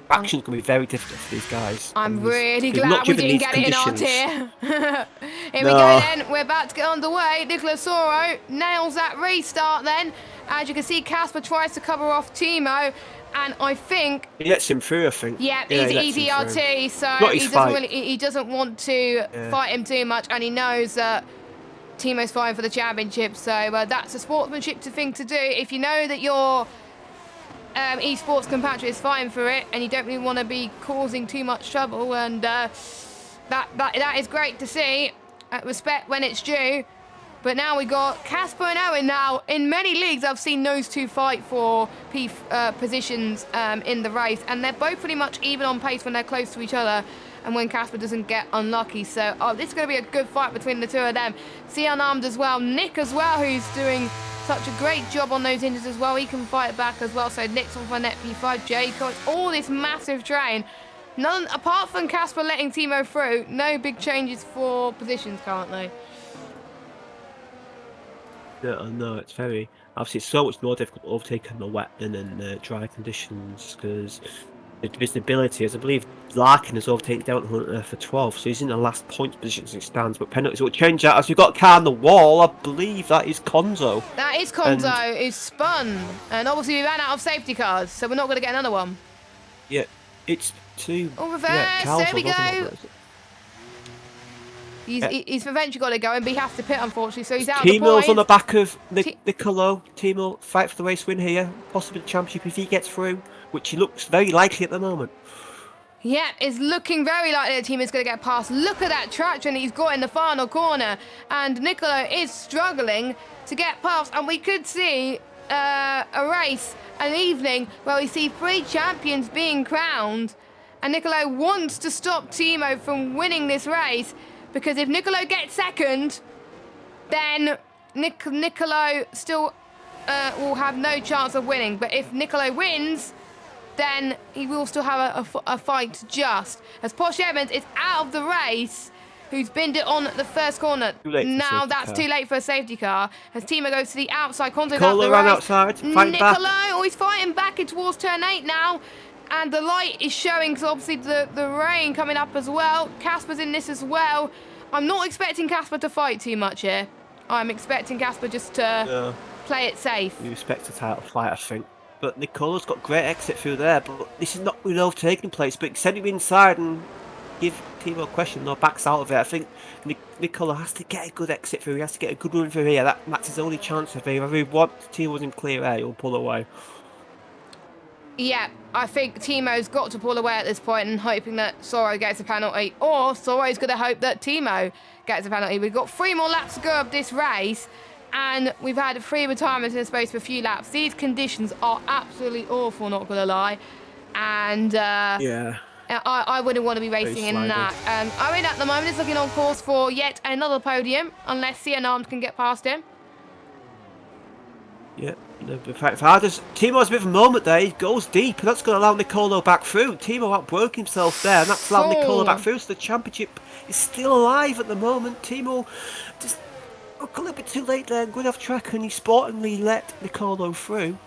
C: Action's going to be very difficult for these guys.
A: I'm really glad we didn't get it in our tier. Here we go then. We're about to get underway. Nicolas Soro nails that restart then. As you can see, Casper tries to cover off Timo. And I think...
C: He lets him through, I think.
A: Yeah, he's EDRT, so he doesn't want to fight him too much. And he knows that Timo's fighting for the championship. So that's a sportsmanship thing to do. If you know that your... esports compatriot is fighting for it and you don't really want to be causing too much trouble, and that is great to see. Respect when it's due. But now we got Casper and Owen. Now in many leagues I've seen those two fight for positions in the race, and they're both pretty much even on pace when they're close to each other and when Casper doesn't get unlucky. So this is going to be a good fight between the two of them. See unarmed as well, Nick as well, who's doing such a great job on those injuries as well. He can fight back as well. So Nick's on for net P5, Jacob. It's all this massive train. None apart from Casper letting Timo through. No big changes for positions currently.
C: No, it's very obviously it's so much more difficult to overtake in the wet than in dry conditions because the visibility, as I believe Larkin has overtaken Delta Hunter for 12, so he's in the last point position as it stands. But penalties will change that as we've got a car on the wall. I believe that is Konzo.
A: That is Konzo, who's spun, and obviously we ran out of safety cars, so we're not going to get another one.
C: Yeah, it's two.
A: Oh, reverse!
C: Yeah,
A: There we go. He's eventually got to go, but he has to pit, unfortunately, so he's out of the
C: Timo's
A: point.
C: on the back of Nicolo. Timo fight for the race win here, possibly the championship if he gets through, which he looks very likely at the moment.
A: Yeah, it's looking very likely the team is going to get past. Look at that traction he's got in the final corner, and Nicolo is struggling to get past, and we could see a race, an evening where we see 3 champions being crowned, and Nicolo wants to stop Timo from winning this race. Because if Nicolo gets second, then Nicolo still will have no chance of winning. But if Nicolo wins, then he will still have a fight just. As Posh Evans is out of the race, who's binned it on the first corner. Now that's too late for a safety car. As Timo goes to the outside, Konzo's out of the race.
C: Outside,
A: Nicolo, he's fighting back towards turn 8 now. And the light is showing, because obviously the rain coming up as well. Casper's in this as well. I'm not expecting Casper to fight too much here. I'm expecting Casper just to play it safe.
C: You expect a title fight, I think. But Nicolo's got great exit through there. But this is not really overtaking place. But send him inside and give Timo a question. No, backs out of it. I think Nicolo has to get a good exit through. He has to get a good run through here. That's his only chance of it. If he wants Timo's in clear air, he'll pull away.
A: Yeah, I think Timo's got to pull away at this point and hoping that Soro gets a penalty, or Soro's going to hope that Timo gets a penalty. We've got 3 more laps to go of this race, and we've had 3 retirements in the space for a few laps. These conditions are absolutely awful, not going to lie. And
C: yeah,
A: I wouldn't want to be racing in that. Owen at the moment is looking on course for yet another podium, unless Cian Arms can get past him.
C: Yeah, in fact, Timo's a bit of a moment there. He goes deep, and that's going to allow Nicolo back through. Timo outbroke himself there, and that's allowed Nicolo back through. So the championship is still alive at the moment. Timo just a little bit too late there, going off track, and he sportingly let Nicolo through.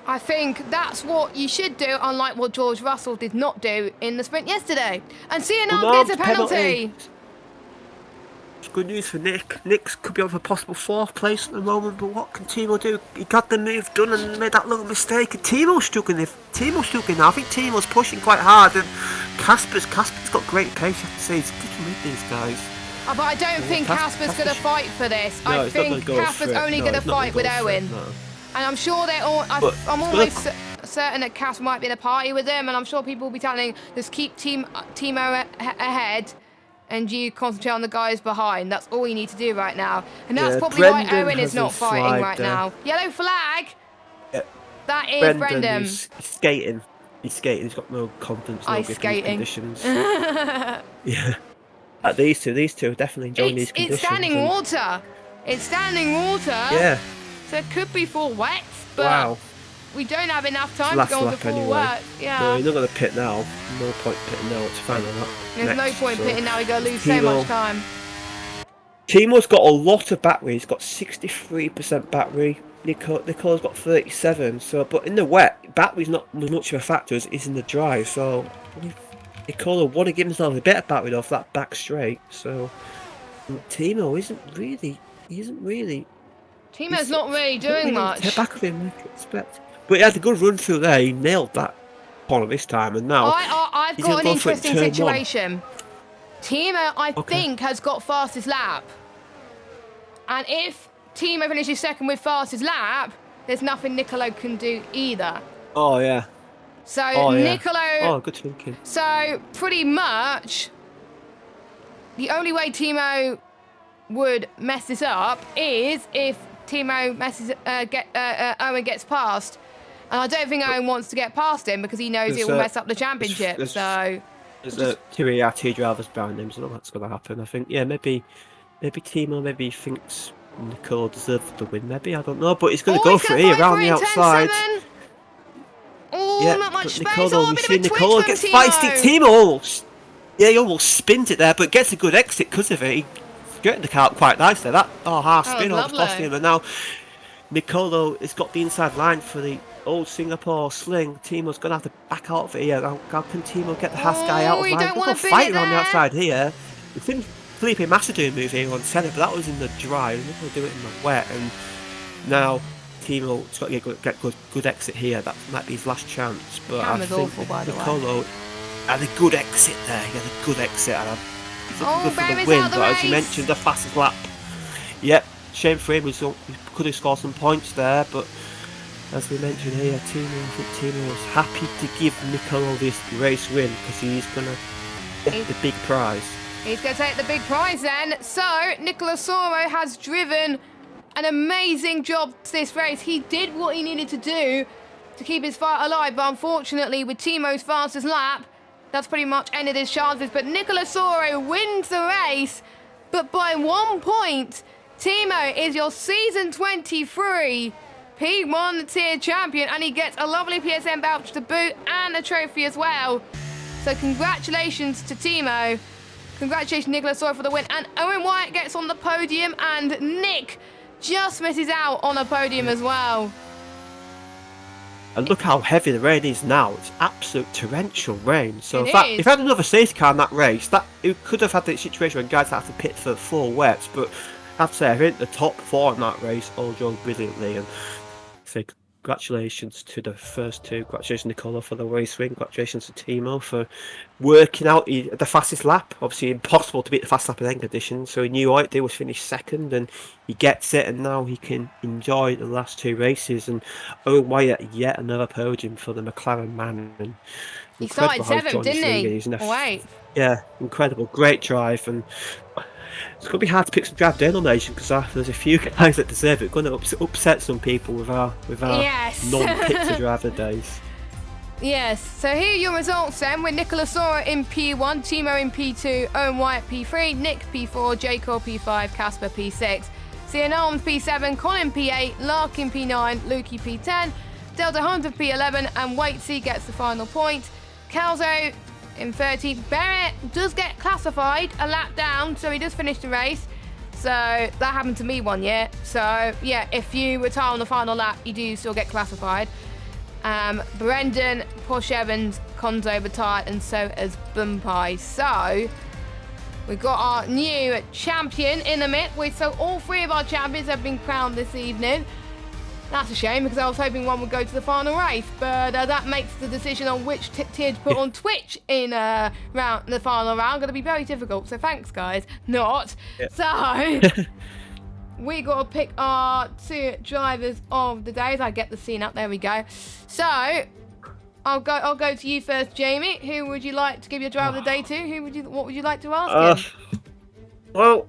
A: I think that's what you should do, unlike what George Russell did not do in the sprint yesterday. And Cian Arms gets a penalty.
C: It's good news for Nick. Nick could be on for possible 4th place at the moment, but what can Timo do? He got the move done and made that little mistake. And Timo's struggling now. I think Timo's pushing quite hard, and Casper's got great pace. I have to say, he's sticking with these guys.
A: But I don't think Casper's going to fight for this. No, I think Casper's only going to fight with Owen. No. And I'm sure they're all. I'm almost certain that Casper might be in a party with him, and I'm sure people will be telling just keep Timo ahead. And you concentrate on the guys behind. That's all you need to do right now. And that's probably why Owen is not fighting right now. Yellow flag.
C: Yeah.
A: That is Brendan.
C: He's skating. He's got no confidence. No skating conditions. Yeah. These two are definitely enjoying these conditions.
A: It's standing water. It's standing water.
C: Yeah.
A: So it could be full wet, but we don't have enough time to go on the full wet. Yeah.
C: No, you're not going to pit now. No point pitting now. It's fine on that.
A: There's no point pitting now. We're going to lose so much time.
C: Timo's got a lot of battery. He's got 63% battery. Nicolo's got 37. So, but in the wet, battery's not as much of a factor as it is in the dry. So, Nicolo want to give himself a bit of battery off that back straight. So, Timo isn't really.
A: Timo's not really doing much.
C: Back of him, you expect. But he had a good run through there. He nailed that corner this time, and now
A: I've got an interesting situation. Timo, I think, has got fastest lap, and if Timo finishes second with fastest lap, there's nothing Nicolo can do either.
C: Oh yeah.
A: So Nicolo.
C: Oh, good thinking.
A: So pretty much, the only way Timo would mess this up is if Timo Owen gets past. And I don't think Owen wants to get past him because he knows it will mess up the championship. There's
C: 2 ART drivers behind him, so that's going to happen. I think, maybe Timo thinks Nicolo deserves the win. Maybe, I don't know, but he's going to go for it around the outside.
A: Oh, not much space.
C: Nicolo,
A: A
C: we
A: bit
C: see
A: of a twitch
C: Nicolo
A: from
C: gets feisty.
A: Timo.
C: Timo almost, he almost spins it there, but gets a good exit because of it. He straightened the car out quite nicely. That half spin almost costing him, and now Nicolo has got the inside line for the old Singapore sling. Timo's going to have to back out of it here. How can Timo get the Haas guy out of line?
A: Don't want to
C: fight around the outside here. We've seen Felipe Massa do a move here on centre, but that was in the dry. We're not going to do it in the wet. And now Timo's got to get good exit here. That might be his last chance. But I think
A: awful, by the way.
C: Nicolo had a good exit there. He had a good exit. And he's looking good for the
A: Barry's
C: win.
A: out the
C: But as you
A: race.
C: mentioned, the fastest lap. Yep. Shame for him, he could have scored some points there, but as we mentioned here, I think Timo was happy to give Nicolo this race win because he's going to get the big prize.
A: He's going to take the big prize then. So, Nicola Soro has driven an amazing job this race. He did what he needed to do to keep his fight alive, but unfortunately, with Timo's fastest lap, that's pretty much ended his chances. But Nicola Soro wins the race, but by 1 point. Timo is your season 23 P1 tier champion, and he gets a lovely PSN voucher to boot and a trophy as well. So congratulations to Timo. Congratulations Nicola Soro for the win, and Owen Wyatt gets on the podium, and Nick just misses out on a podium as well.
C: And look how heavy the rain is now. It's absolute torrential rain. So
A: It
C: if
A: is.
C: if had another safety car in that race, it could have had the situation where guys have to pit for full wets, but I have to say, I think the top 4 in that race all drove brilliantly, and say congratulations to the first two. Congratulations Nicola for the race win. Congratulations to Timo for working out the fastest lap. Obviously impossible to beat the fast lap in any conditions, so he knew all he did was finish second, and he gets it, and now he can enjoy the last 2 races. And Owen Wyatt, yet another podium for the McLaren man. And
A: He started 7th, didn't he? Wait.
C: Yeah, incredible, great drive, and it's going to be hard to pick some drive denomination because there's a few guys that deserve it. We're going to upset some people with our
A: Yes.
C: non-picture driver days.
A: Yes, so here are your results then, with Nicola Soro in P1, Timo in P2, Owen Wyatt P3, Nick P4, Jacob P5, Casper P6, Cian Arms P7, Colin P8, Larkin P9, Lukey P10, Delta Hunter P11, and Waitsy gets the final point. Calzo in 13th. Barrett does get classified a lap down, so he does finish the race. So that happened to me one year. So yeah, if you retire on the final lap, you do still get classified. Brendan, Posh Evans, Konzo retired, and so has Bumpai. So we've got our new champion in the mix. So all 3 of our champions have been crowned this evening. That's a shame because I was hoping one would go to the final race, but that makes the decision on which tier to put on Twitch in the final round going to be very difficult. So thanks, guys. Not.
C: Yep.
A: So we got to pick our 2 drivers of the day. As I get the scene up, there we go. So I'll go to you first, Jamie. Who would you like to give your driver of the day to? What would you like to ask him?
C: Well,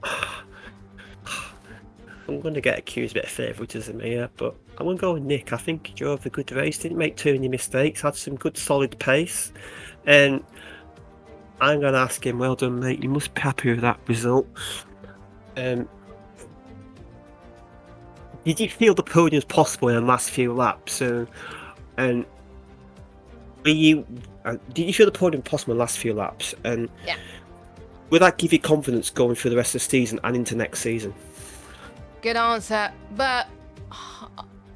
C: I'm going to get accused a bit of favouritism here, but I'm going to go with Nick. I think he drove a good race, didn't make too many mistakes, had some good solid pace, and I'm going to ask him, well done mate, you must be happy with that result. Did you feel the podium was possible in the last few laps? And did you feel the podium possible in the last few laps? And
A: Yeah.
C: will that give you confidence going through the rest of the season and into next season?
A: Good answer, but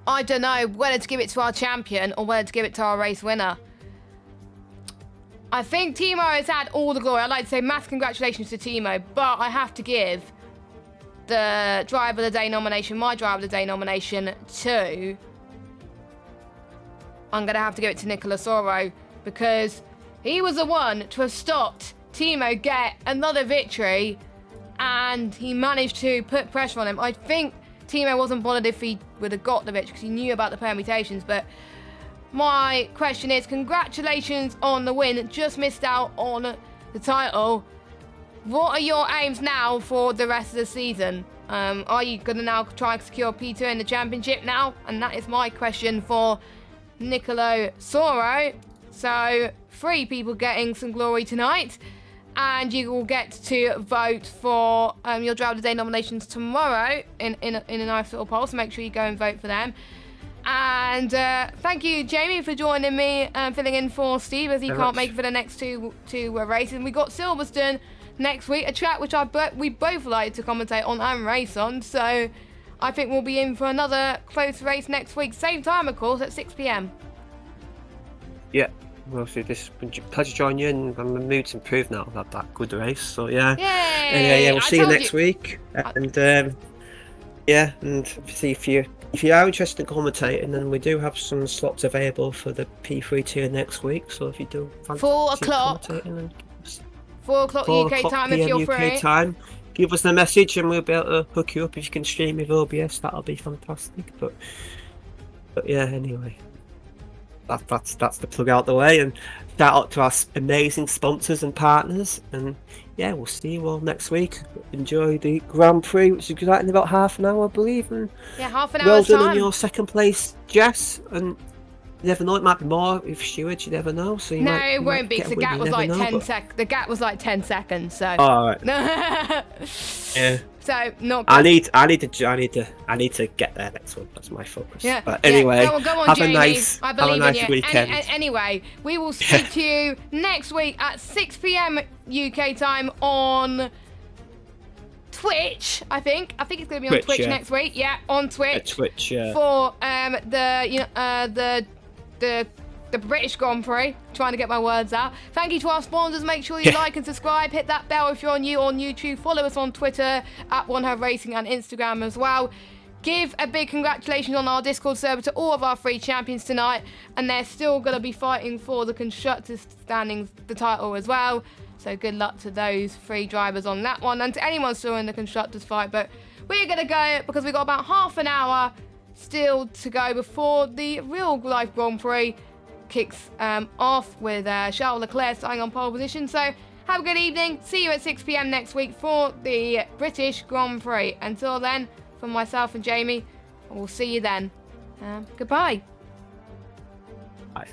A: I don't know whether to give it to our champion or whether to give it to our race winner. I think Timo has had all the glory. I'd like to say massive congratulations to Timo, but I have to give the driver of the day nomination, my driver of the day nomination, to... I'm going to have to give it to Nicola Soro, because he was the one to have stopped Timo get another victory, and he managed to put pressure on him. I think Timo wasn't bothered if he would have got the victory because he knew about the permutations, but my question is, congratulations on the win. Just missed out on the title. What are your aims now for the rest of the season? Are you going to now try and secure P2 in the championship now? And that is my question for Nicola Soro. So 3 people getting some glory tonight. And you will get to vote for your Driver of the Day nominations tomorrow in a nice little poll, so make sure you go and vote for them. And thank you, Jamie, for joining me and filling in for Steve as he can't make it for the next two races. We got Silverstone next week, a track which we both like to commentate on and race on. So I think we'll be in for another close race next week. Same time, of course, at 6 p.m.
C: Yeah. Well, so this pleasure to join you, and my mood's improved now. I've had that good race, so yeah.
A: Yay!
C: Anyway, yeah, we'll see you next week, and yeah, and obviously if you are interested in commentating, then we do have some slots available for the P3 tier next week. So if you do fancy
A: 4 o'clock. 4 o'clock UK time if you're free.
C: Time. Give us a message and we'll be able to hook you up if you can stream with OBS. That'll be fantastic. But yeah, anyway. That's the plug out the way, and shout out to our amazing sponsors and partners, and yeah, we'll see you all next week. Enjoy the Grand Prix, which is in about half an hour, I believe. And
A: yeah, half an hour.
C: Well done on your second place, Jess. And you never know, it might be more with stewards. You never know. So you
A: it won't be. Because the gap was like 10 seconds. The gap was like 10 seconds. So.
C: All right. Yeah.
A: So not. Good.
C: I need to get there next one. That's my focus.
A: Yeah.
C: But anyway,
A: go on,
C: have
A: Jamie.
C: a nice weekend.
A: Anyway, we will speak to you next week at 6 p.m. UK time on Twitch. I think it's going to be on Twitch next week. Yeah, on Twitch.
C: Twitch. Yeah.
A: For the British Grand Prix. Trying to get my words out. Thank you to our sponsors. Make sure you like and subscribe. Hit that bell if you're new on YouTube. Follow us on Twitter at OneHub Racing and Instagram as well. Give a big congratulations on our Discord server to all of our 3 champions tonight, and they're still going to be fighting for the constructors standings, the title as well. So good luck to those 3 drivers on that one, and to anyone still in the constructors fight. But we're going to go because we've got about half an hour still to go before the real life Grand Prix kicks off with Charles Leclerc starting on pole position. So have a good evening. See you at 6 p.m. next week for the British Grand Prix. Until then, from myself and Jamie, we'll see you then. Goodbye.
C: Bye.